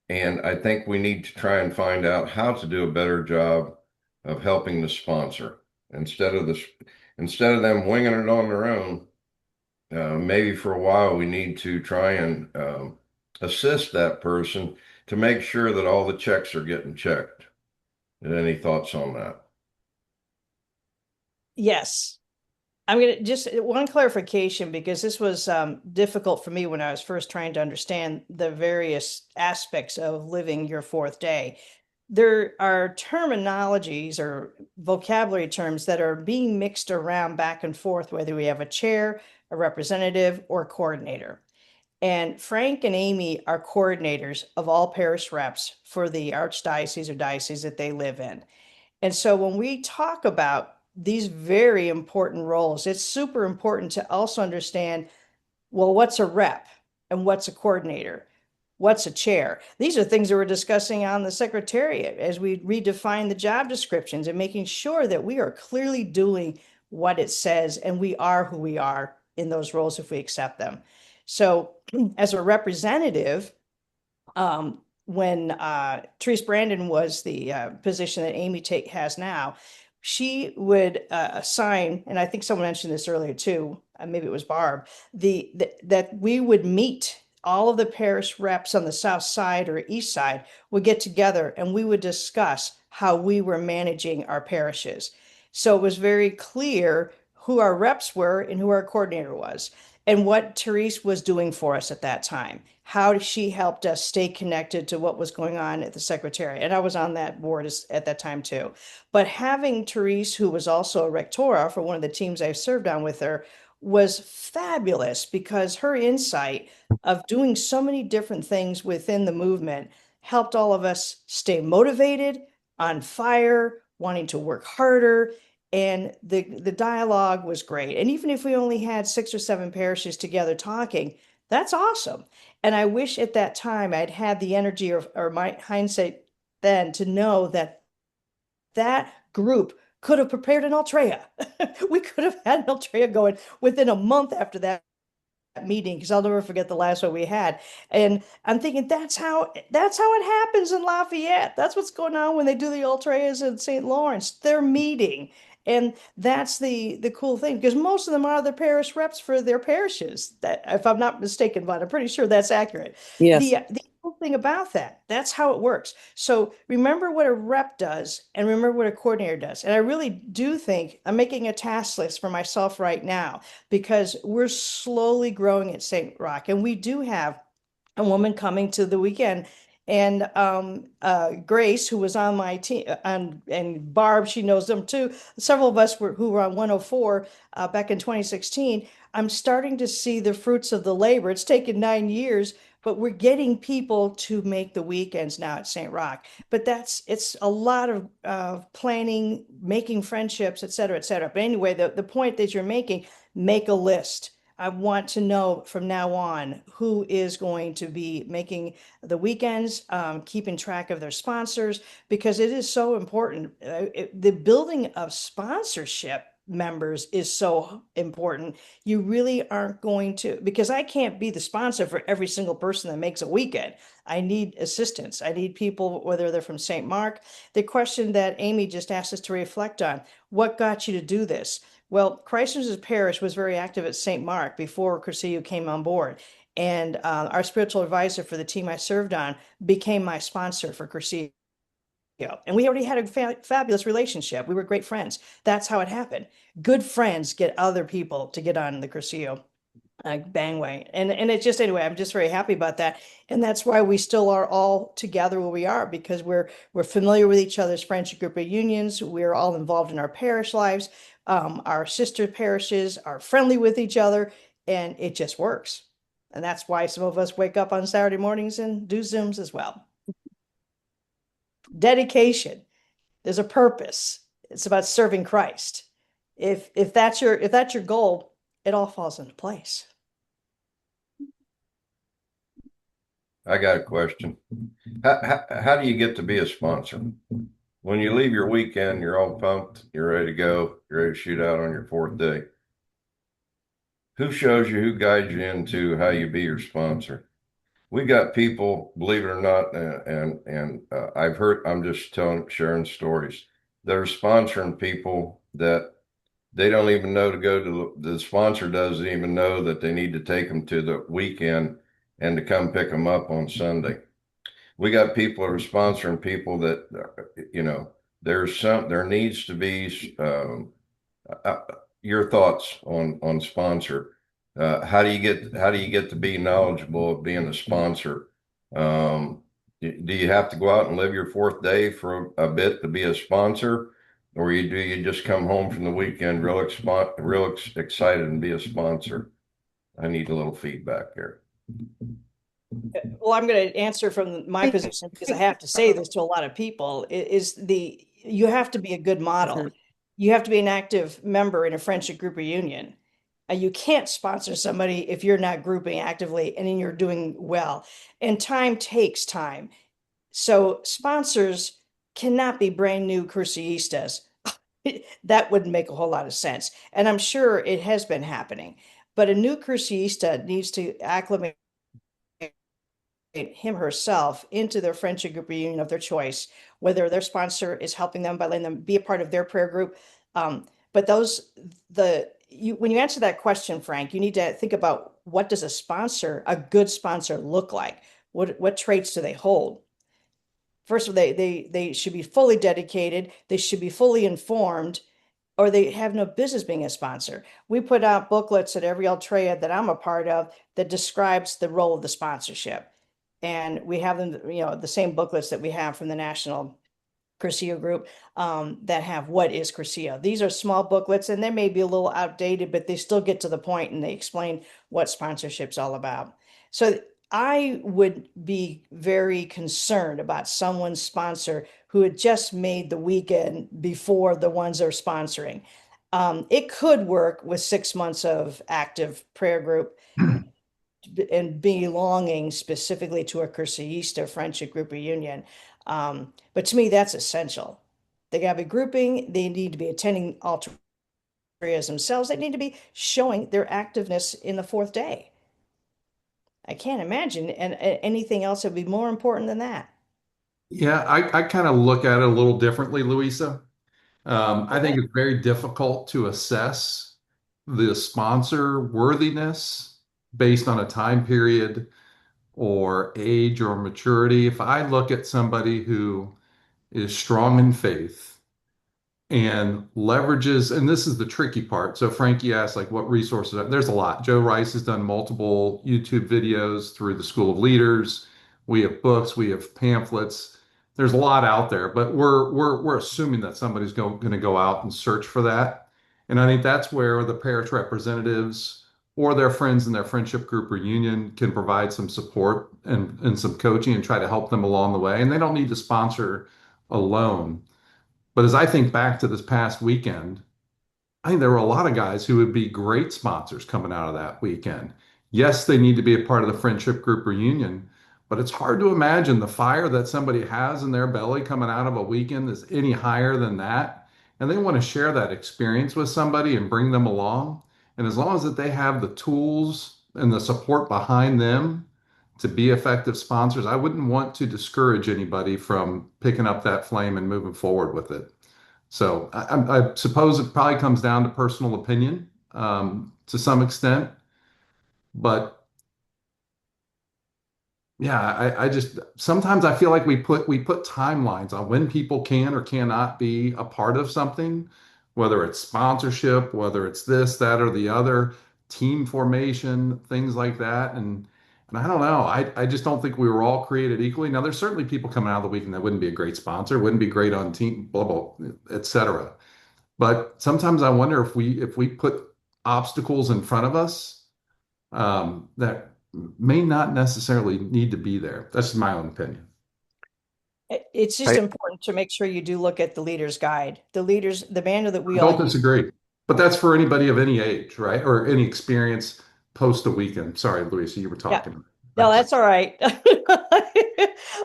And I think we need to try and find out how to do a better job of helping the sponsor instead of them winging it on their own. Maybe for a while we need to try and assist that person to make sure that all the checks are getting checked. Any thoughts on that? Yes. I'm going to just one clarification because this was difficult for me when I was first trying to understand the various aspects of living your fourth day. There are terminologies or vocabulary terms that are being mixed around back and forth, whether we have a chair, a representative, or a coordinator. And Frank and Amy are coordinators of all parish reps for the archdiocese or diocese that they live in. And so when we talk about these very important roles, it's super important to also understand, well, what's a rep and what's a coordinator? What's a chair? These are things that we're discussing on the secretariat as we redefine the job descriptions and making sure that we are clearly doing what it says and we are who we are in those roles if we accept them. So as a representative, when Therese Brandon was the position that Amy has now, she would assign, and I think someone mentioned this earlier too, maybe it was Barb, that we would meet all of the parish reps on the south side or east side would get together and we would discuss how we were managing our parishes. So it was very clear who our reps were and who our coordinator was and what Therese was doing for us at that time. How she helped us stay connected to what was going on at the secretariat. And I was on that board at that time too. But having Therese, who was also a rectora for one of the teams I served on with her, was fabulous because her insight of doing so many different things within the movement helped all of us stay motivated, on fire, wanting to work harder. And the dialogue was great. And even if we only had 6 or 7 parishes together talking, that's awesome. And I wish at that time I'd had the energy or my hindsight then to know that that group could have prepared an Ultrea. We could have had an Ultrea going within a month after that meeting, because I'll never forget the last one we had. And I'm thinking that's how it happens in Lafayette. That's what's going on when they do the Ultras in St. Lawrence. They're meeting. And that's the cool thing, because most of them are the parish reps for their parishes. That, if I'm not mistaken, but I'm pretty sure that's accurate. Yes. The cool thing about that's how it works. So remember what a rep does and remember what a coordinator does. And I really do think I'm making a task list for myself right now because we're slowly growing at St. Roch. And we do have a woman coming to the weekend. And Grace, who was on my team, and Barb, she knows them too. Several of us who were on 104 back in 2016. I'm starting to see the fruits of the labor. It's taken 9 years, but we're getting people to make the weekends now at St. Roch. But it's a lot of planning, making friendships, et cetera, et cetera. But anyway, the point that you're making, make a list. I want to know from now on who is going to be making the weekends, keeping track of their sponsors, because it is so important. The building of sponsorship members is so important. You really aren't going to, because I can't be the sponsor for every single person that makes a weekend. I need assistance. I need people, whether they're from St. Mark. The question that Amy just asked us to reflect on, what got you to do this? Well, Christ's Parish was very active at St. Mark before Cursillo came on board. And our spiritual advisor for the team I served on became my sponsor for Cursillo. And we already had a fabulous relationship. We were great friends. That's how it happened. Good friends get other people to get on the Cursillo bandwagon. And it just, anyway, I'm just very happy about that. And that's why we still are all together where we are, because we're familiar with each other's friendship group reunions. We're all involved in our parish lives. Our sister parishes are friendly with each other, and it just works. And that's why some of us wake up on Saturday mornings and do Zooms as well. Dedication. There's a purpose. It's about serving Christ. If that's your goal, it all falls into place. I got a question. How do you get to be a sponsor? When you leave your weekend, you're all pumped, you're ready to go, you're ready to shoot out on your fourth day. Who shows you, who guides you into how you be your sponsor? We got people, believe it or not, I've heard, I'm just sharing stories that are sponsoring people that they don't even know to go to, the sponsor doesn't even know that they need to take them to the weekend and to come pick them up on Sunday. We got people that are sponsoring people that, there needs to be, uh, your thoughts on sponsor. How do you get to be knowledgeable of being a sponsor? Do you have to go out and live your fourth day for a bit to be a sponsor, or do you just come home from the weekend real excited and be a sponsor? I need a little feedback here. Well, I'm going to answer from my position because I have to say this to a lot of people, you have to be a good model. You have to be an active member in a friendship group or union. You can't sponsor somebody if you're not grouping actively and you're doing well. And time takes time. So sponsors cannot be brand new Cruceistas. That wouldn't make a whole lot of sense. And I'm sure it has been happening. But a new Cruceista needs to acclimate him herself into their friendship group reunion of their choice, whether their sponsor is helping them by letting them be a part of their prayer group. But when you answer that question, Frank, you need to think about, what does a good sponsor look like? What traits do they hold? First of all, they should be fully dedicated. They should be fully informed, or they have no business being a sponsor. We put out booklets at every Altrea that I'm a part of that describes the role of the sponsorship. And we have them, the same booklets that we have from the National Curcio group that have what is Curcio. These are small booklets and they may be a little outdated, but they still get to the point and they explain what sponsorship's all about. So I would be very concerned about someone's sponsor who had just made the weekend before the ones they're sponsoring. It could work with 6 months of active prayer group and belonging specifically to a Curseísta friendship group reunion. But to me, that's essential. They got to be grouping. They need to be attending Altares themselves. They need to be showing their activeness in the fourth day. I can't imagine anything else that would be more important than that. Yeah, I kind of look at it a little differently, Louisa. I think it's very difficult to assess the sponsor worthiness based on a time period or age or maturity. If I look at somebody who is strong in faith and leverages, and this is the tricky part. So Frankie asked, like, what resources? There's a lot. Joe Rice has done multiple YouTube videos through the School of Leaders. We have books, we have pamphlets. There's a lot out there, but we're assuming that somebody's going to go out and search for that. And I think that's where the parish representatives or their friends in their friendship group or union can provide some support and some coaching and try to help them along the way. And they don't need to sponsor alone. But as I think back to this past weekend, I think there were a lot of guys who would be great sponsors coming out of that weekend. Yes, they need to be a part of the friendship group reunion, but it's hard to imagine the fire that somebody has in their belly coming out of a weekend is any higher than that. And they want to share that experience with somebody and bring them along. And as long as that they have the tools and the support behind them to be effective sponsors, I wouldn't want to discourage anybody from picking up that flame and moving forward with it. So I suppose it probably comes down to personal opinion to some extent, but yeah, I just sometimes I feel like we put timelines on when people can or cannot be a part of something, whether it's sponsorship, whether it's this, that, or the other, team formation, things like that. And I don't know. I just don't think we were all created equally. Now, there's certainly people coming out of the weekend that wouldn't be a great sponsor, wouldn't be great on team, blah, blah, et cetera. But sometimes I wonder if we put obstacles in front of us that may not necessarily need to be there. That's my own opinion. It's just I, important to make sure you do look at the leader's guide, the manual that we I all don't use. disagree, but that's for anybody of any age, right? Or any experience post a weekend. Sorry, Louisa, you were Yeah. talking. No, that's all right. No,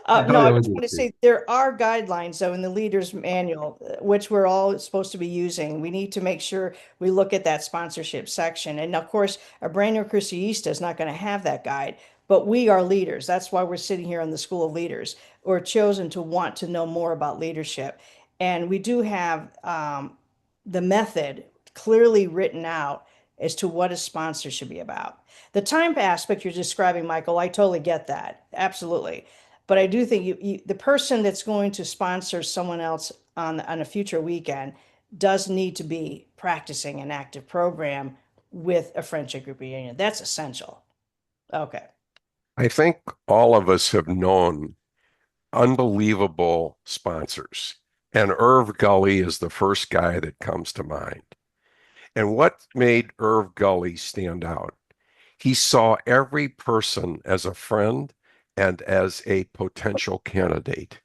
I just want to Steve. say there are guidelines though in the leader's manual, which we're all supposed to be using. We need to make sure we look at that sponsorship section. And of course, a brand new Cruceista is not going to have that guide, but we are leaders. That's why we're sitting here in the School of Leaders, or chosen to want to know more about leadership. And we do have the method clearly written out as to what a sponsor should be about. The time aspect you're describing, Michael, I totally get that. Absolutely. But I do think the person that's going to sponsor someone else on a future weekend does need to be practicing an active program with a friendship group reunion. That's essential. Okay. I think all of us have known unbelievable sponsors, and Irv Gully is the first guy that comes to mind. And what made Irv Gully stand out? He saw every person as a friend and as a potential candidate.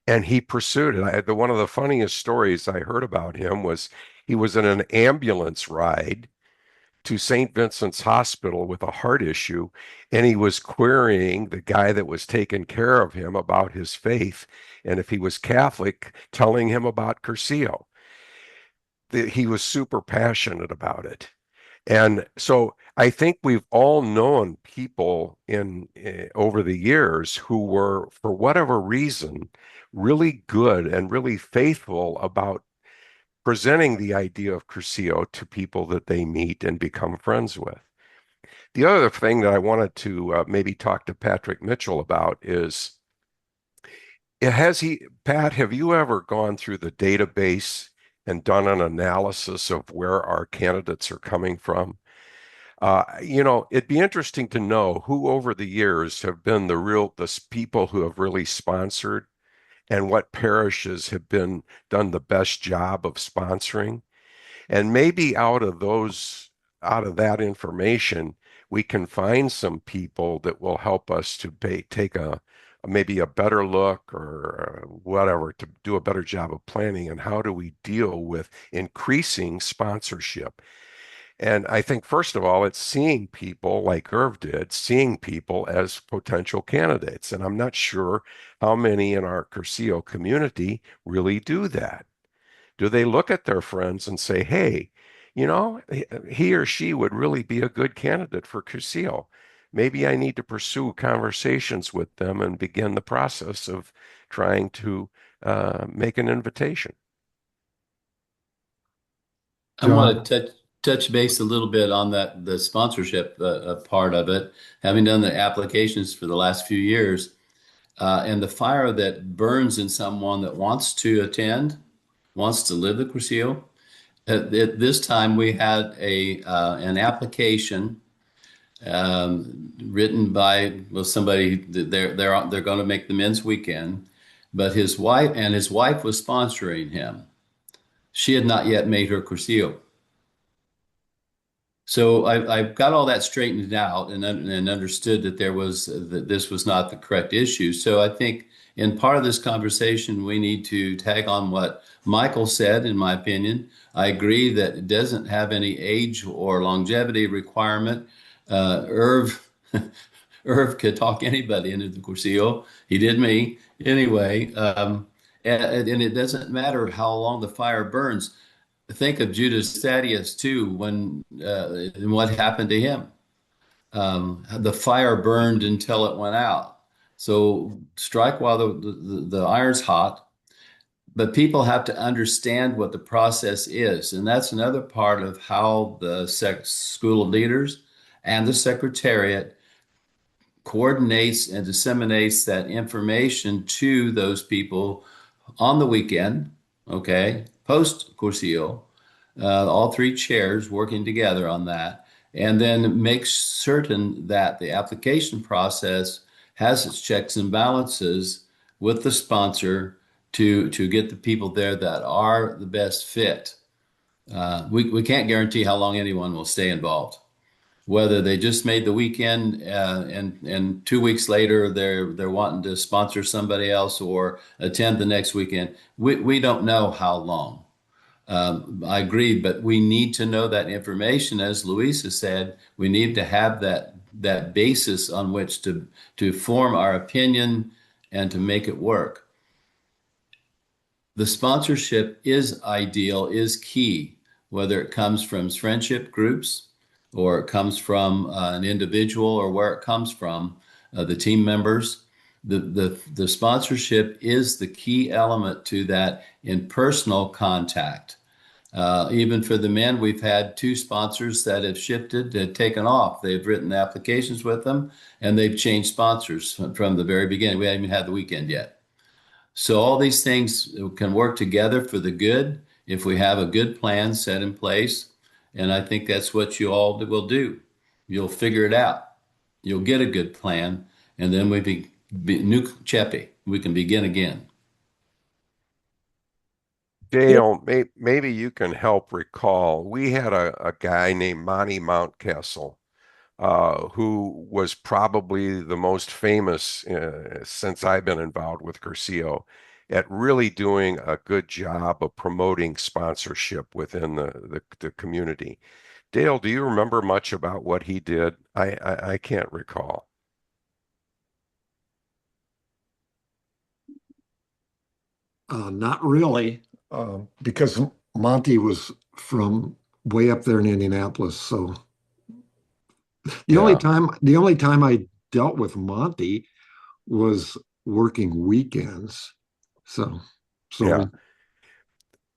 And he pursued it. One of the funniest stories I heard about him was he was in an ambulance ride to St. Vincent's Hospital with a heart issue, and he was querying the guy that was taking care of him about his faith, and if he was Catholic, telling him about Curcio. He was super passionate about it. And so I think we've all known people in over the years who were, for whatever reason, really good and really faithful about presenting the idea of Curcio to people that they meet and become friends with. The other thing that I wanted to maybe talk to Patrick Mitchell about is, Pat, have you ever gone through the database and done an analysis of where our candidates are coming from? It'd be interesting to know who over the years have been the people who have really sponsored and what parishes have done the best job of sponsoring. And maybe out of that information, we can find some people that will help us to take maybe a better look or whatever to do a better job of planning and how do we deal with increasing sponsorship. And I think, first of all, it's seeing people like Irv did, seeing people as potential candidates. And I'm not sure how many in our Curcio community really do that. Do they look at their friends and say, hey, he or she would really be a good candidate for Curcio. Maybe I need to pursue conversations with them and begin the process of trying to make an invitation. I want to touch base a little bit on the sponsorship part of it, having done the applications for the last few years, and the fire that burns in someone that wants to attend, wants to live the Curcio. At this time, we had an application written by somebody that they're going to make the men's weekend, but his wife was sponsoring him. She had not yet made her Curcio. So I've got all that straightened out and understood that this was not the correct issue. So I think in part of this conversation, we need to tag on what Michael said, in my opinion. I agree that it doesn't have any age or longevity requirement. Irv could talk anybody into the Curcio. He did me anyway. And it doesn't matter how long the fire burns. Think of Judas Thaddeus too, when and what happened to him. The fire burned until it went out. So strike while the iron's hot. But people have to understand what the process is, and that's another part of how the School of Leaders and the Secretariat coordinates and disseminates that information to those people on the weekend, okay, post Curcio, all three chairs working together on that, and then make certain that the application process has its checks and balances with the sponsor to get the people there that are the best fit. We can't guarantee how long anyone will stay involved. Whether they just made the weekend and 2 weeks later they're wanting to sponsor somebody else or attend the next weekend, we don't know how long. I agree, but we need to know that information. As Louisa said, we need to have that basis on which to form our opinion and to make it work. The sponsorship is ideal, is key, whether it comes from friendship groups or it comes from an individual or where it comes from, the team members. The sponsorship is the key element to that in personal contact. Even for the men, we've had 2 sponsors that have shifted, had taken off. They've written applications with them and they've changed sponsors from the very beginning. We haven't even had the weekend yet. So all these things can work together for the good if we have a good plan set in place. And I think that's what you all will do. You'll figure it out. You'll get a good plan. And then we new Cheppy, we can begin again. Dale, maybe you can help recall. We had a guy named Monty Mountcastle, who was probably the most famous since I've been involved with Curcio at really doing a good job of promoting sponsorship within the community. Dale, do you remember much about what he did? I can't recall. Not really, because Monty was from way up there in Indianapolis. So the only time I dealt with Monty was working weekends. So Yeah.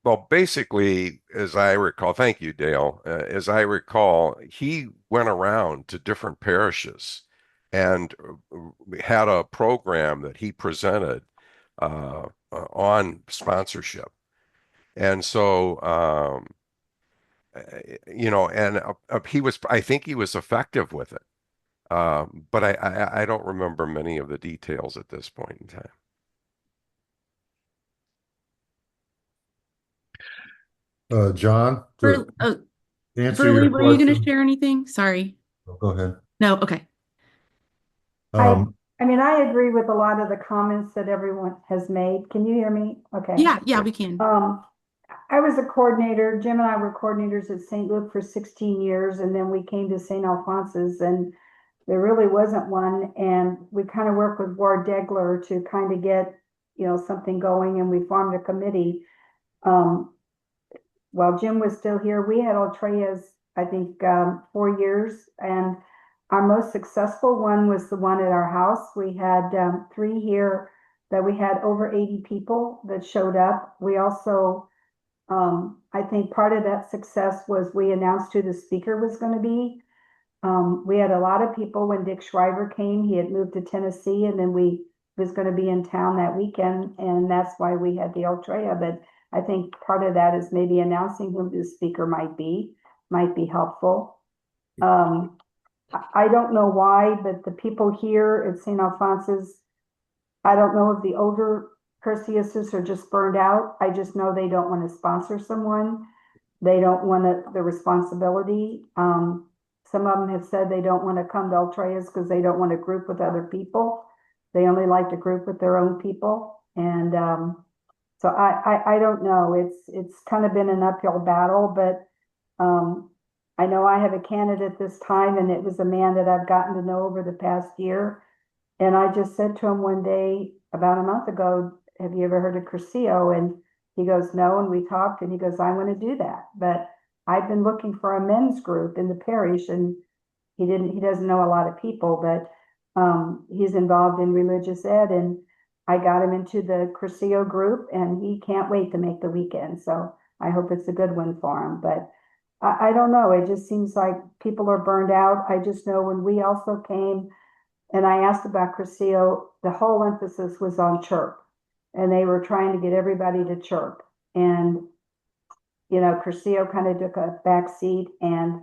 Well, basically, as I recall, thank you, Dale. As I recall, he went around to different parishes and had a program that he presented on sponsorship. And so, and I think he was effective with it. But I don't remember many of the details at this point in time. John, to answer Burley, your were you going to question. share anything? Sorry. Go ahead. No, okay. I mean, I agree with a lot of the comments that everyone has made. Can you hear me? Okay. Yeah, we can. I was a coordinator. Jim and I were coordinators at St. Luke for 16 years, and then we came to St. Alphonsus, and there really wasn't one. And we kind of worked with Ward Degler to kind of get, something going, and we formed a committee. While Jim was still here, we had Altreyas, I think, 4 years, and our most successful one was the one at our house. We had 3 here that we had over 80 people that showed up. We also, I think part of that success was we announced who the speaker was going to be. We had a lot of people when Dick Schreiber came. He had moved to Tennessee, and then we was going to be in town that weekend, and that's why we had the Altrea. But I think part of that is maybe announcing who the speaker might be helpful. I don't know why, but the people here at St. Alphonsus, I don't know if the older Curciuses are just burned out. I just know they don't want to sponsor someone. They don't want the responsibility. Some of them have said they don't want to come to Altreas because they don't want to group with other people. They only like to group with their own people. And so I don't know. It's kind of been an uphill battle, but I know I have a candidate this time, and it was a man that I've gotten to know over the past year. And I just said to him one day about a month ago, have you ever heard of Curcio? And he goes, no. And we talked, and he goes, I want to do that. But I've been looking for a men's group in the parish, and he doesn't know a lot of people, but he's involved in religious ed, and I got him into the Curcio group, and he can't wait to make the weekend. So I hope it's a good one for him. But I don't know. It just seems like people are burned out. I just know when we also came and I asked about Curcio, the whole emphasis was on chirp, and they were trying to get everybody to chirp. And, Curcio kind of took a back seat, and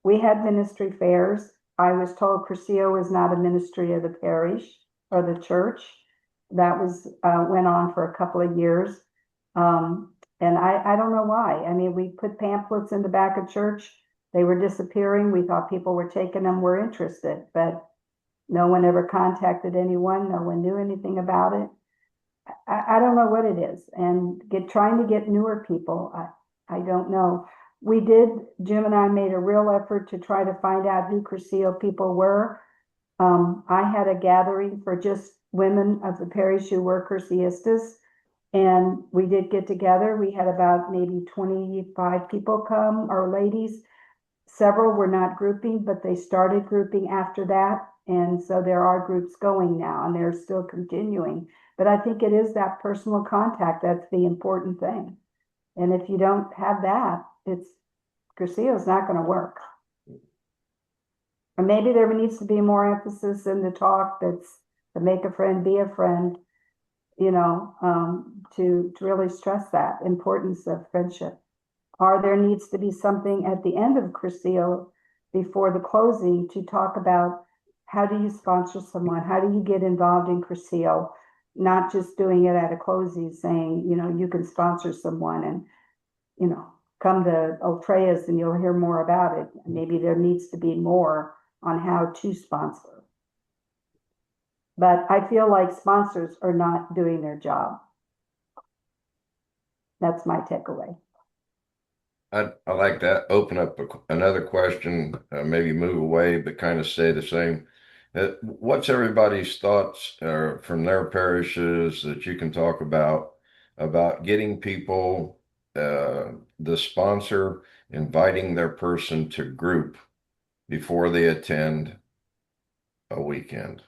we had ministry fairs. I was told Curcio is not a ministry of the parish or the church. That was went on for a couple of years. And I don't know why. I mean, we put pamphlets in the back of church. They were disappearing. We thought people were taking them, were interested, but no one ever contacted anyone. No one knew anything about it. I don't know what it is. And trying to get newer people, I don't know. Jim and I made a real effort to try to find out who Cursillo people were. I had a gathering for just women of the parish who were Cursillistas, and we did get together. We had about maybe 25 people come, or ladies. Several were not grouping, but they started grouping after that. And so there are groups going now, and they're still continuing. But I think it is that personal contact that's the important thing. And if you don't have that, Cursillo's not going to work. Or maybe there needs to be more emphasis in the talk that's to make a friend, be a friend, to really stress that importance of friendship. Or there needs to be something at the end of Cursillo before the closing to talk about how do you sponsor someone? How do you get involved in Cursillo? Not just doing it at a closing saying, you can sponsor someone and, come to Ultreas and you'll hear more about it. Maybe there needs to be more on how to sponsor. But I feel like sponsors are not doing their job. That's my takeaway. I like that. Open up another question, maybe move away, but kind of stay the same. What's everybody's thoughts from their parishes that you can talk about getting people, the sponsor, inviting their person to group before they attend a weekend?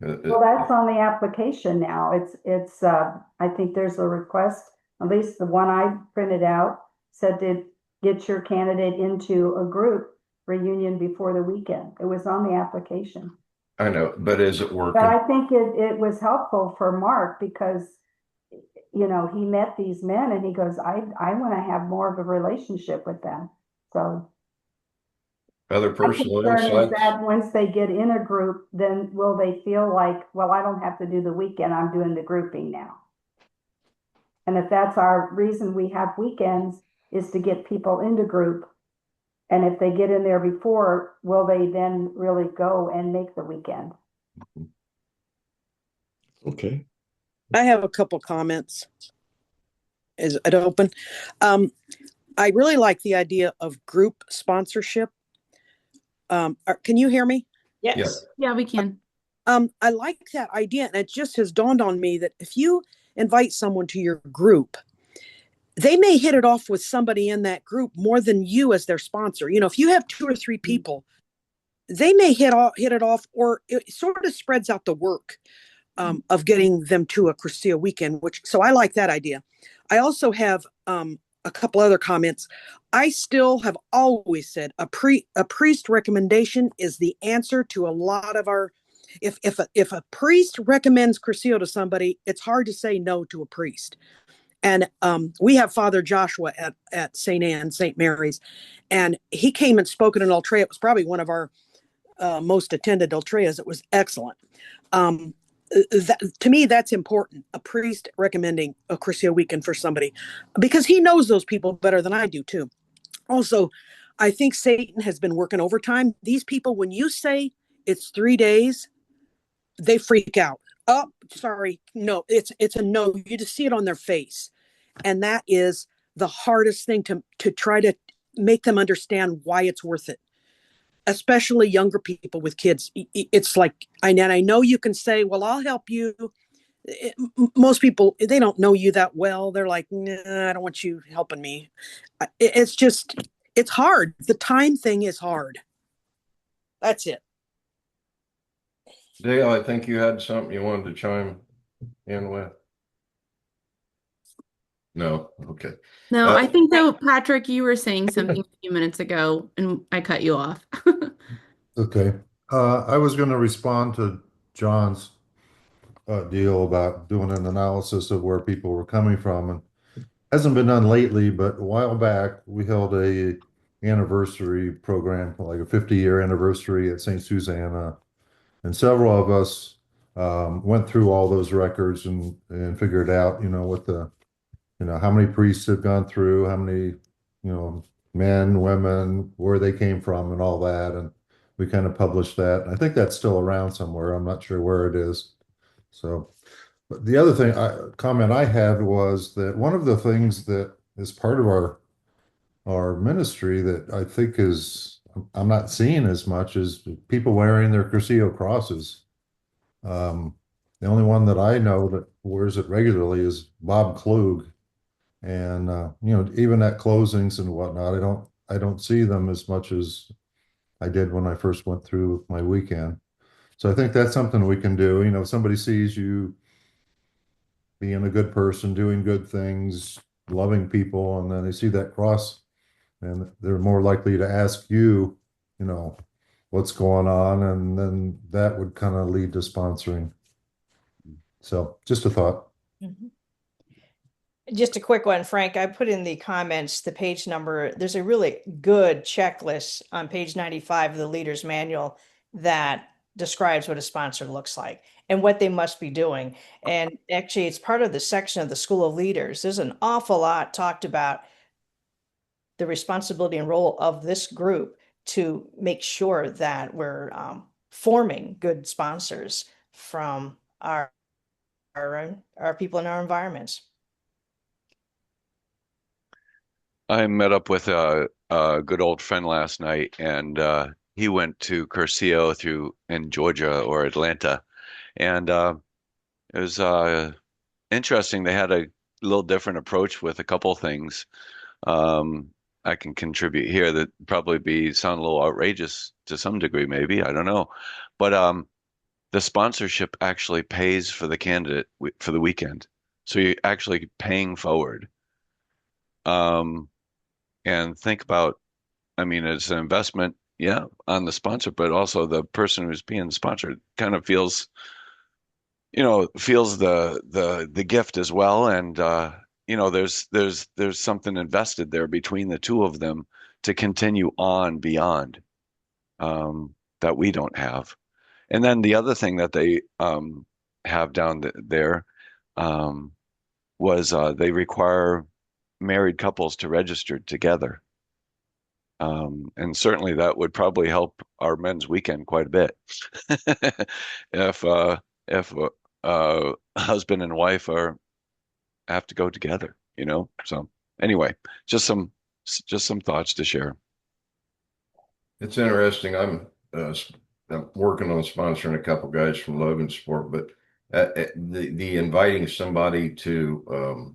Well, that's on the application now. It's I think there's a request, at least the one I printed out said to get your candidate into a group reunion before the weekend. It was on the application. I know, but is it working? But I think it was helpful for Mark because, he met these men and he goes, I want to have more of a relationship with them. So other personal my concern is insights? that once they get in a group, then will they feel like, well, I don't have to do the weekend, I'm doing the grouping now. And if that's our reason we have weekends is to get people into group, and if they get in there before, will they then really go and make the weekend? Okay. I have a couple comments. Is it open? I really like the idea of group sponsorship. Can you hear me? Yes. Yeah, we can. I like that idea, and it just has dawned on me that if you invite someone to your group, they may hit it off with somebody in that group more than you as their sponsor. If you have 2 or 3 people, they may hit it off, or it sort of spreads out the work of getting them to a Cursillo weekend. So I like that idea. I also have a couple other comments. I still have always said a priest recommendation is the answer to a lot of our. If a priest recommends Cursillo to somebody, it's hard to say no to a priest. And we have Father Joshua at St. Anne, St. Mary's, and he came and spoke at an Ultrea. It was probably one of our most attended Ultreas. It was excellent. To me, that's important. A priest recommending a Cursillo weekend for somebody, because he knows those people better than I do too. Also, I think Satan has been working overtime. These people, when you say it's 3 days, they freak out. Oh, sorry. No, it's a no. You just see it on their face. And that is the hardest thing to try to make them understand why it's worth it. Especially younger people with kids. It's like, I know you can say, well, I'll help you. Most people, they don't know you that well. They're like, nah, I don't want you helping me. It's hard. The time thing is hard. That's it. Dale, I think you had something you wanted to chime in with. No, okay. No, I think though, Patrick, you were saying something a few minutes ago and I cut you off. Okay. I was going to respond to John's deal about doing an analysis of where people were coming from. And hasn't been done lately, but a while back we held a anniversary program, like a 50-year anniversary at St. Susanna. And several of us went through all those records and figured out, what how many priests have gone through, how many, men, women, where they came from and all that. And we kind of published that. I think that's still around somewhere. I'm not sure where it is. So, but the other comment I had was that one of the things that is part of our ministry that I think I'm not seeing as much as people wearing their Cursillo crosses. The only one that I know that wears it regularly is Bob Klug. And even at closings and whatnot, I don't see them as much as I did when I first went through my weekend. So I think that's something we can do. If somebody sees you being a good person, doing good things, loving people, and then they see that cross, and they're more likely to ask you, what's going on, and then that would kind of lead to sponsoring. So just a thought. Just a quick one, Frank. I put in the comments the page number. There's a really good checklist on page 95 of the Leader's Manual that describes what a sponsor looks like and what they must be doing. And actually, it's part of the section of the School of Leaders. There's an awful lot talked about the responsibility and role of this group to make sure that we're forming good sponsors from our people in our environments. I met up with a good old friend last night, and he went to Cursillo in Georgia or Atlanta, and it was interesting. They had a little different approach with a couple things. I can contribute here that probably sound a little outrageous to some degree, maybe, I don't know, but the sponsorship actually pays for the candidate for the weekend, so you're actually paying forward. And think about, I mean, it's an investment, yeah, on the sponsor, but also the person who's being sponsored kind of feels the gift as well. And there's something invested there between the two of them to continue on beyond that we don't have. And then the other thing that they have down there was they require married couples to register together. And certainly that would probably help our men's weekend quite a bit. If husband and wife have to go together, So anyway, just some thoughts to share. It's interesting. I'm working on sponsoring a couple guys from Logan Sport, but the inviting somebody to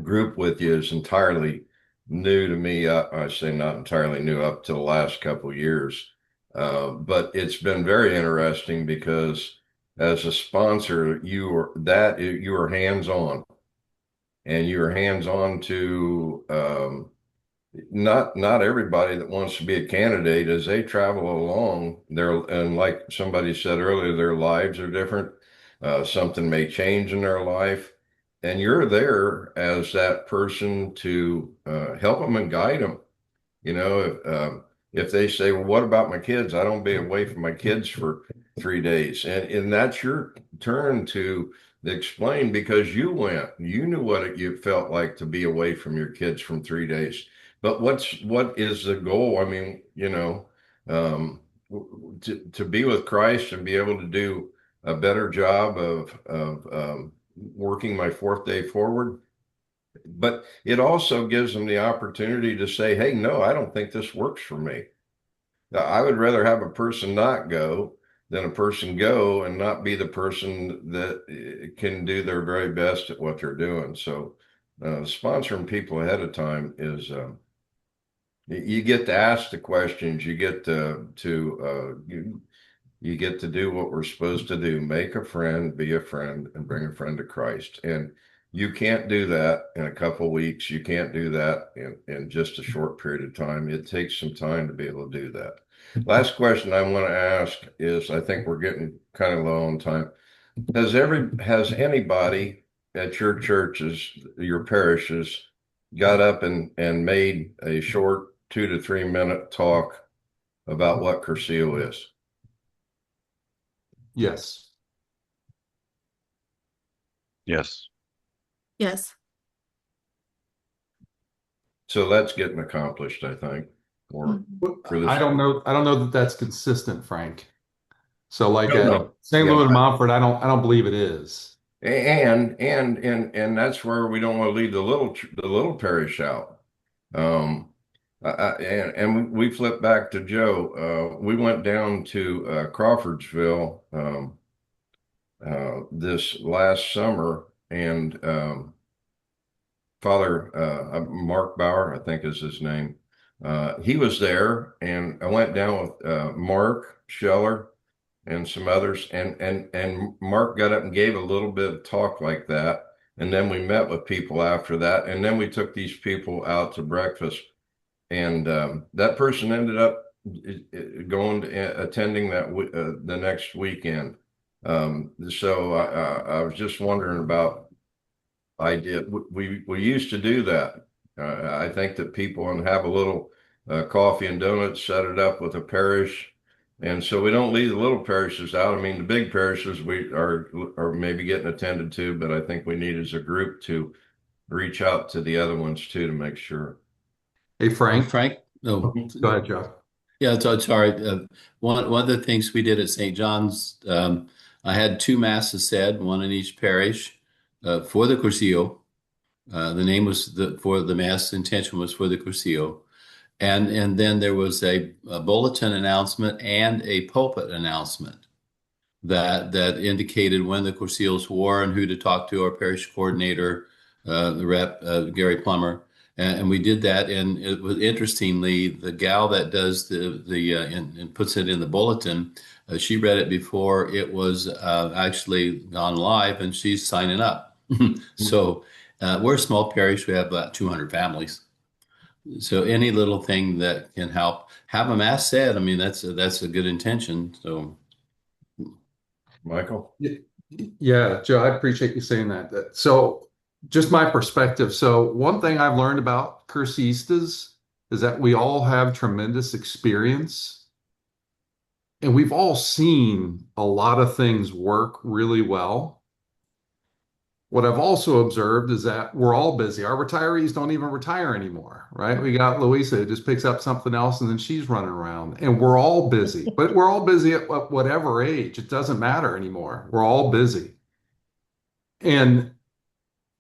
group with you is entirely new to me. I say not entirely new up to the last couple of years, but it's been very interesting because as a sponsor, you are hands-on, and you are hands-on to not everybody that wants to be a candidate as they travel along there. And like somebody said earlier, their lives are different. Something may change in their life, and you're there as that person to help them and guide them. If they say, well, what about my kids? I don't be away from my kids for 3 days. And that's your turn to explain, because you knew what you felt like to be away from your kids from 3 days. But what is the goal? I mean, to be with Christ and be able to do a better job of working my fourth day forward. But it also gives them the opportunity to say, hey, no, I don't think this works for me. I would rather have a person not go than a person go and not be the person that can do their very best at what they're doing. So sponsoring people ahead of time is you get to ask the questions, you get you get to do what we're supposed to do: make a friend, be a friend, and bring a friend to Christ. And you can't do that in a couple of weeks. You can't do that in just a short period of time. It takes some time to be able to do that. Last question I want to ask is, I think we're getting kind of low on time. Has anybody at your churches, your parishes, got up and made a short 2 to 3 minute talk about what Cursillo is? Yes. Yes. Yes. So that's getting accomplished, I think, or for this. I don't know. I don't know that that's consistent, Frank. So like No, at no. St. Yeah, Louis and Montfort, I don't believe it is. and that's where we don't want to leave the little parish out. And we flip back to Joe. We went down to Crawfordsville this last summer, and Father Mark Bauer, I think is his name. He was there, and I went down with Mark Scheller and some others, and Mark got up and gave a little bit of talk like that, and then we met with people after that, and then we took these people out to breakfast, and that person ended up going to attending the next weekend. So I was just wondering about idea. We used to do that. I think that people and have a little coffee and donuts, set it up with a parish. And so we don't leave the little parishes out. I mean, the big parishes we are maybe getting attended to, but I think we need as a group to reach out to the other ones too to make sure. Hey, Frank. Frank, no, Go ahead, Joe. yeah, so sorry. One of the things we did at St. John's, I had two masses said, one in each parish, for the Cursillo. The name was for the mass intention was for the Cursillo. And then there was a bulletin announcement and a pulpit announcement that indicated when the Cursillos were and who to talk to, our parish coordinator, the rep, Gary Plummer. And we did that. And it was interestingly, the gal that does and puts it in the bulletin, she read it before it was actually gone live, and she's signing up. So we're a small parish. We have about 200 families. So any little thing that can help, have a mass said. I mean, that's a good intention. So, Michael? Yeah, Joe, I appreciate you saying that. So just my perspective. So one thing I've learned about Cursistas is that we all have tremendous experience, and we've all seen a lot of things work really well. What I've also observed is that we're all busy. Our retirees don't even retire anymore, right? We got Louisa who just picks up something else and then she's running around, and we're all busy, but we're all busy at whatever age. It doesn't matter anymore. We're all busy. And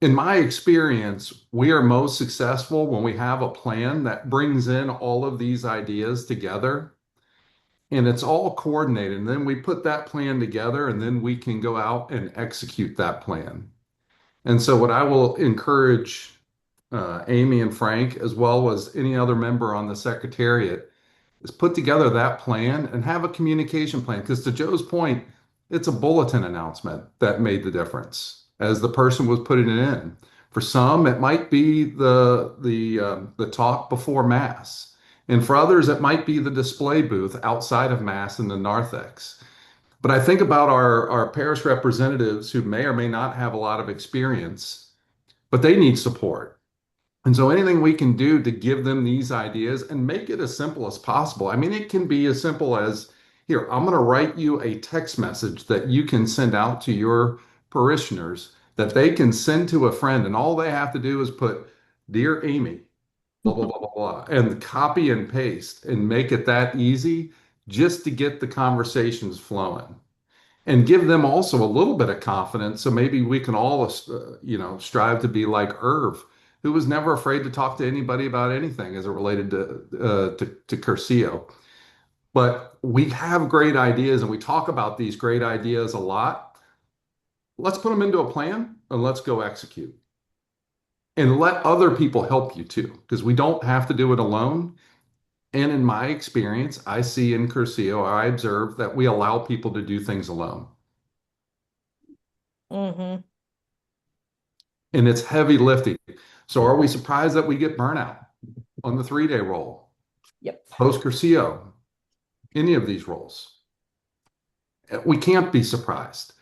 in my experience, we are most successful when we have a plan that brings in all of these ideas together and it's all coordinated. And then we put that plan together and then we can go out and execute that plan. And so, what I will encourage Amy and Frank, as well as any other member on the Secretariat, is put together that plan and have a communication plan. Because to Joe's point, it's a bulletin announcement that made the difference as the person was putting it in. For some, it might be the talk before Mass, and for others, it might be the display booth outside of Mass in the narthex. But I think about our parish representatives who may or may not have a lot of experience, but they need support. And so anything we can do to give them these ideas and make it as simple as possible. I mean, it can be as simple as, here, I'm going to write you a text message that you can send out to your parishioners that they can send to a friend. And all they have to do is put, Dear Amy, blah, blah, blah, blah, blah, and copy and paste and make it that easy just to get the conversations flowing and give them also a little bit of confidence. So maybe we can all, strive to be like Irv, who was never afraid to talk to anybody about anything as it related to Cursillo. But we have great ideas and we talk about these great ideas a lot. Let's put them into a plan and let's go execute. And let other people help you too, because we don't have to do it alone. And in my experience, I see in Cursillo, I observe that we allow people to do things alone. Mm-hmm. And it's heavy lifting. So are we surprised that we get burnout on the 3-day roll? Yep. Post Cursillo, any of these roles? We can't be surprised.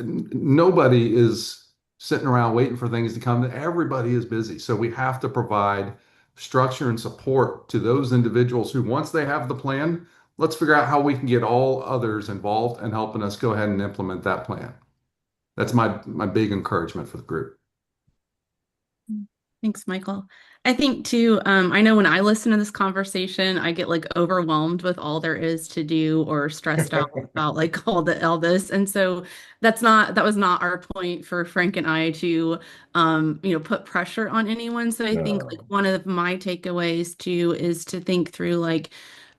Nobody is sitting around waiting for things to come. Everybody is busy. So we have to provide structure and support to those individuals who, once they have the plan, let's figure out how we can get all others involved and helping us go ahead and implement that plan. That's my big encouragement for the group. Thanks, Michael. I think too, I know when I listen to this conversation, I get like overwhelmed with all there is to do or stressed out about like all this. And so that was not our point for Frank and I to put pressure on anyone. So I think like No. one of my takeaways too is to think through like,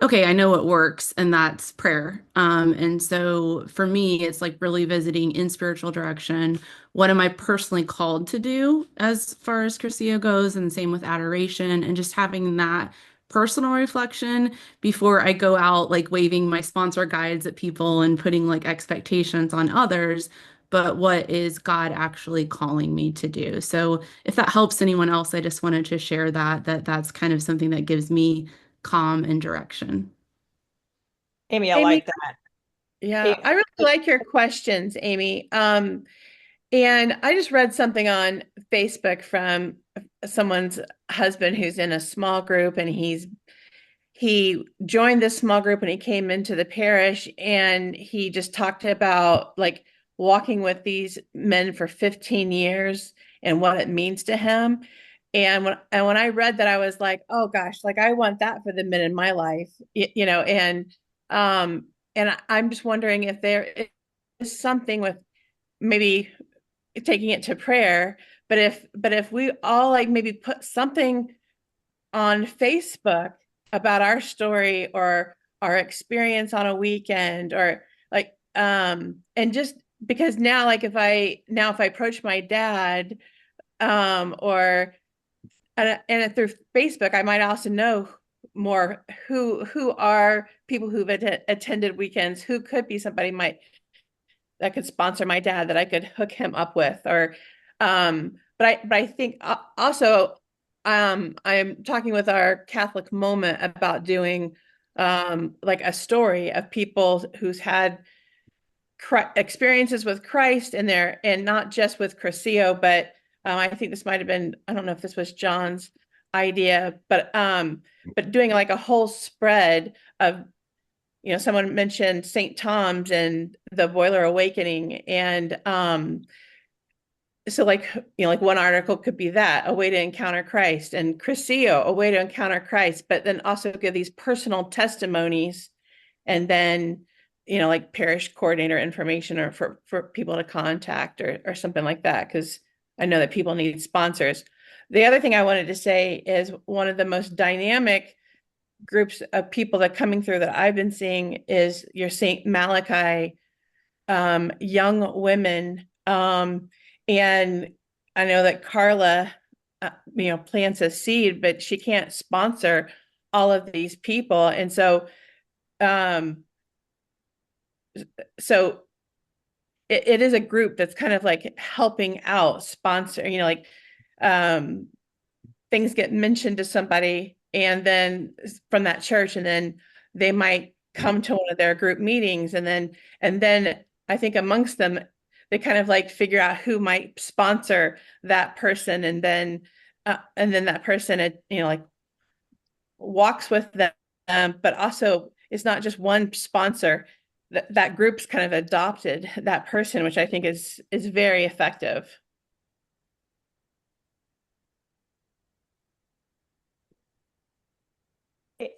okay, I know what works, and that's prayer. And so for me, it's like really visiting in spiritual direction. What am I personally called to do as far as Cursillo goes, and same with adoration, and just having that personal reflection before I go out like waving my sponsor guides at people and putting like expectations on others. But what is God actually calling me to do? So if that helps anyone else, I just wanted to share that's kind of something that gives me calm and direction. Amy, I Amy, like that. yeah, I really like your questions, Amy. And I just read something on Facebook from someone's husband who's in a small group, and he joined this small group when he came into the parish, and he just talked about like walking with these men for 15 years and what it means to him. And when I read that, I was like, oh gosh, like I want that for the men in my life, um I'm just wondering if there is something with maybe taking it to prayer, but if we all like maybe put something on Facebook about our story or our experience on a weekend, or like and just because now like if I approach my dad or and through Facebook I might also know more who are people who've attended weekends, who could be somebody might that could sponsor my dad that I could hook him up with, or but I think also I'm talking with our Catholic Moment about doing like a story of people who's had experiences with Christ in there, and not just with Cursillo, but I think this might have been, I don't know if this was John's idea, but doing like a whole spread of, someone mentioned St. Tom's and the Boiler Awakening. And so like one article could be that, a way to encounter Christ, and Cursillo, a way to encounter Christ, but then also give these personal testimonies, and then, like parish coordinator information, or for people to contact, or something like that, because I know that people need sponsors. The other thing I wanted to say is one of the most dynamic groups of people that coming through that I've been seeing is your St. Malachi young women. And I know that Carla, plants a seed, but she can't sponsor all of these people. And um, so it is a group that's kind of like helping out sponsor, um, things get mentioned to somebody, and then from that church, and then they might come to one of their group meetings, and then I think amongst them they kind of like figure out who might sponsor that person, and then that person like walks with them, but also it's not just one sponsor. That group's kind of adopted that person, which I think is very effective.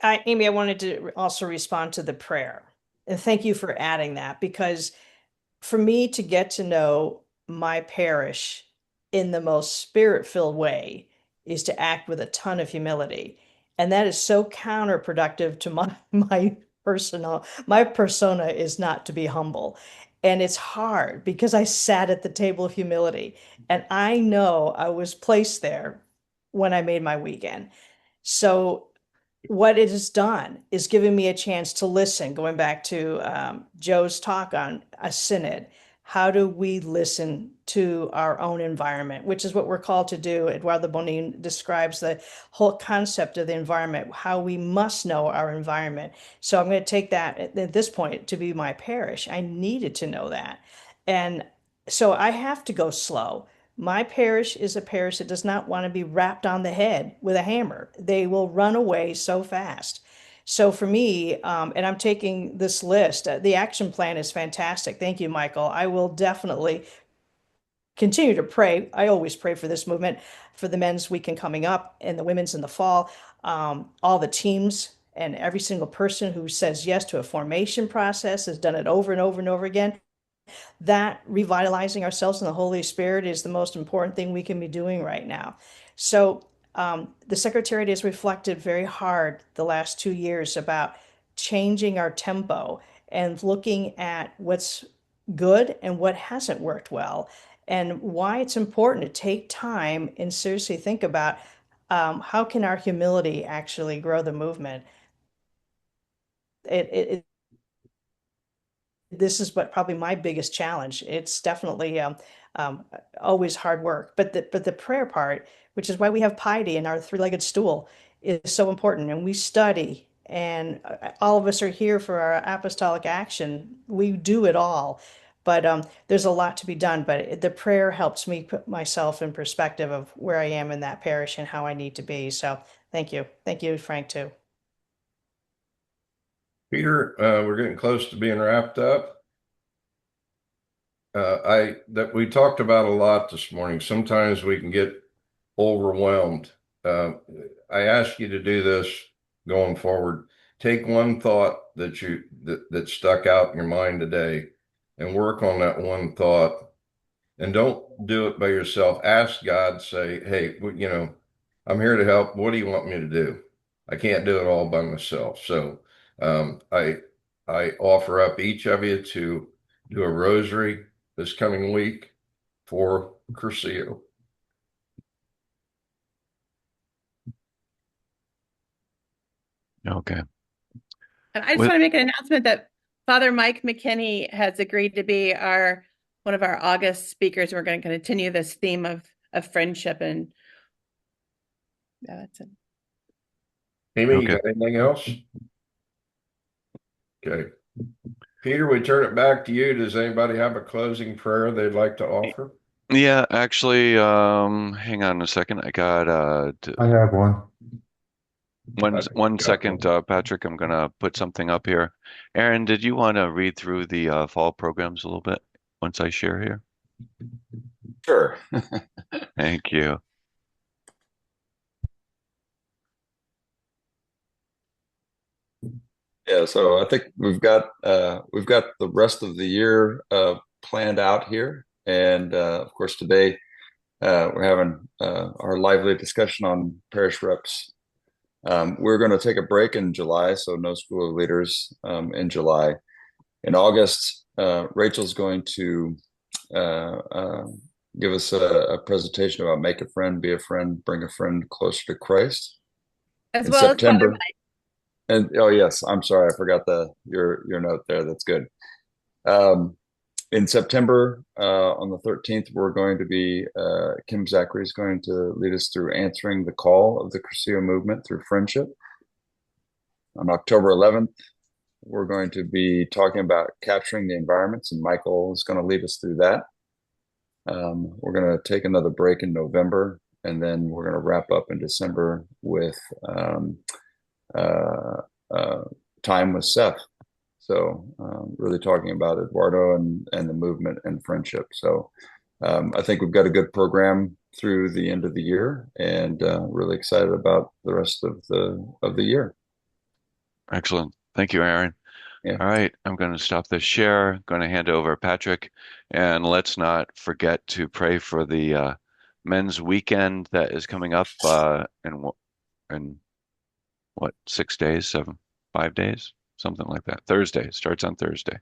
Amy, I wanted to also respond to the prayer. And thank you for adding that, because for me to get to know my parish in the most spirit-filled way is to act with a ton of humility. And that is so counterproductive to my persona is not to be humble. And it's hard because I sat at the table of humility, and I know I was placed there when I made my weekend. So what it has done is given me a chance to listen, going back to Joe's talk on a synod. How do we listen to our own environment, which is what we're called to do? Eduardo Bonin describes the whole concept of the environment, how we must know our environment. So I'm going to take that at this point to be my parish. I needed to know that. And so I have to go slow. My parish is a parish that does not want to be rapped on the head with a hammer. They will run away so fast. So for me, and I'm taking this list, the action plan is fantastic. Thank you, Michael. I will definitely continue to pray. I always pray for this movement, for the men's weekend coming up and the women's in the fall. All the teams and every single person who says yes to a formation process has done it over and over and over again. That revitalizing ourselves in the Holy Spirit is the most important thing we can be doing right now. So the Secretariat has reflected very hard the last 2 years about changing our tempo and looking at what's good and what hasn't worked well, and why it's important to take time and seriously think about how can our humility actually grow the movement. This is what probably my biggest challenge. It's definitely always hard work, but the prayer part, which is why we have piety in our three-legged stool, is so important. And we study, and all of us are here for our apostolic action. We do it all, but there's a lot to be done. But the prayer helps me put myself in perspective of where I am in that parish and how I need to be. So thank you, Frank, too. Peter, we're getting close to being wrapped up. That we talked about a lot this morning. Sometimes we can get overwhelmed. I ask you to do this going forward. Take one thought that stuck out in your mind today and work on that one thought. And don't do it by yourself. Ask God, say, hey, I'm here to help. What do you want me to do? I can't do it all by myself. So I offer up each of you to do a rosary this coming week for Cursillo. Okay. And I just want to make an announcement that Father Mike McKinney has agreed to be one of our August speakers. We're going to continue this theme of friendship, and yeah, that's it. Amy, you got anything else? Okay. Peter, we turn it back to you. Does anybody have a closing prayer they'd like to offer? Yeah, actually, hang on a second. I have one. One second, Patrick. I'm gonna put something up here. Aaron, did you want to read through the fall programs a little bit once I share here? Sure. Thank you. Yeah, so I think we've got the rest of the year planned out here, and of course today we're having our lively discussion on parish reps. We're going to take a break in July, so no school of leaders in July. In August, Rachel's going to give us a presentation about make a friend, be a friend, bring a friend closer to Christ. As well as Father Mike. And oh yes, I'm sorry, I forgot your note there. That's good. In September, on the 13th, we're going to be Kim Zachary is going to lead us through answering the call of the Cursillo movement through friendship. On October 11th, we're going to be talking about capturing the environments, and Michael is going to lead us through that. We're going to take another break in November, and then we're going to wrap up in December with time with Seth. So really talking about Eduardo and the movement and friendship. So I think we've got a good program through the end of the year, and really excited about the rest of the year. Excellent. Thank you, Aaron. Yeah. All right, I'm going to stop this share. Going to hand it over to Patrick, and let's not forget to pray for the men's weekend that is coming up in what, 6 days, 5 days, something like that. Thursday, starts on Thursday.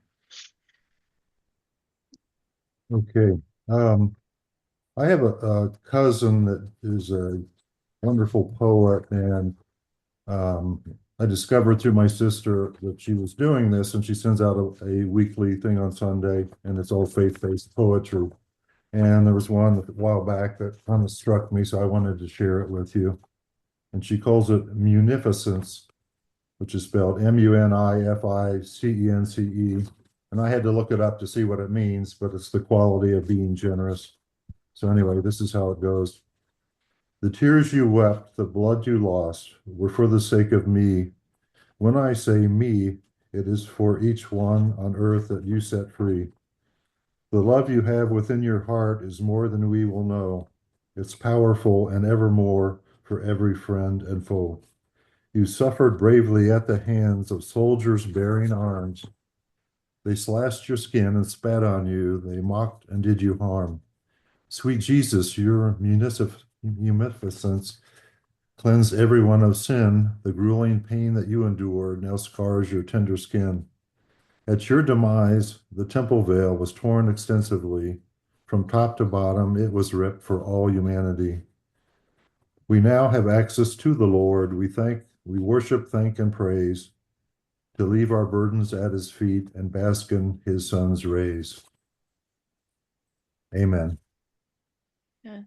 Okay. I have a cousin that is a wonderful poet, and I discovered through my sister that she was doing this, and she sends out a weekly thing on Sunday, and it's all faith-based poetry. And there was one a while back that kind of struck me, so I wanted to share it with you. And she calls it Munificence, which is spelled Munificence. And I had to look it up to see what it means, but it's the quality of being generous. So anyway, this is how it goes. The tears you wept, the blood you lost, were for the sake of me. When I say me, it is for each one on earth that you set free. The love you have within your heart is more than we will know. It's powerful and evermore for every friend and foe. You suffered bravely at the hands of soldiers bearing arms. They slashed your skin and spat on you. They mocked and did you harm. Sweet Jesus, your munificence cleansed everyone of sin. The grueling pain that you endured now scars your tender skin. At your demise, the temple veil was torn extensively. From top to bottom, it was ripped for all humanity. We now have access to the Lord. We worship, thank, and praise to leave our burdens at his feet and bask in his son's rays. Amen. Yeah.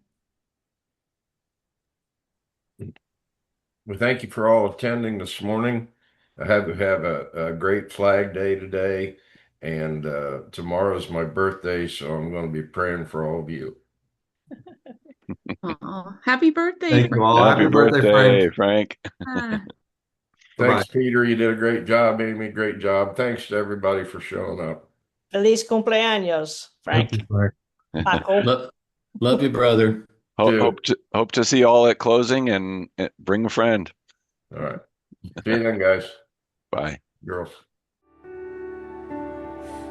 We thank you for all attending this morning. I have a great Flag Day today, and tomorrow's my birthday, so I'm going to be praying for all of you. Happy birthday. Thank you all. Happy birthday, Frank. Thanks, Peter. You did a great job. Amy, great job. Thanks to everybody for showing up. Feliz cumpleaños, Frank. Thank you, Frank. Paco. Love you, brother. Hope to see you all at closing, and bring a friend. All right. See you then, guys. Bye. Girls.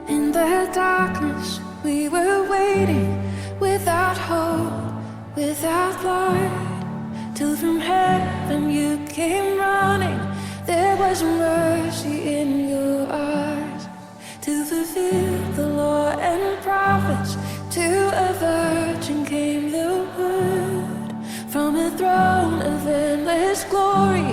In the darkness, we were waiting without hope, without light, till from heaven you came running. There was mercy in your eyes to fulfill the law and prophets. To a virgin came the word from a throne of endless glory.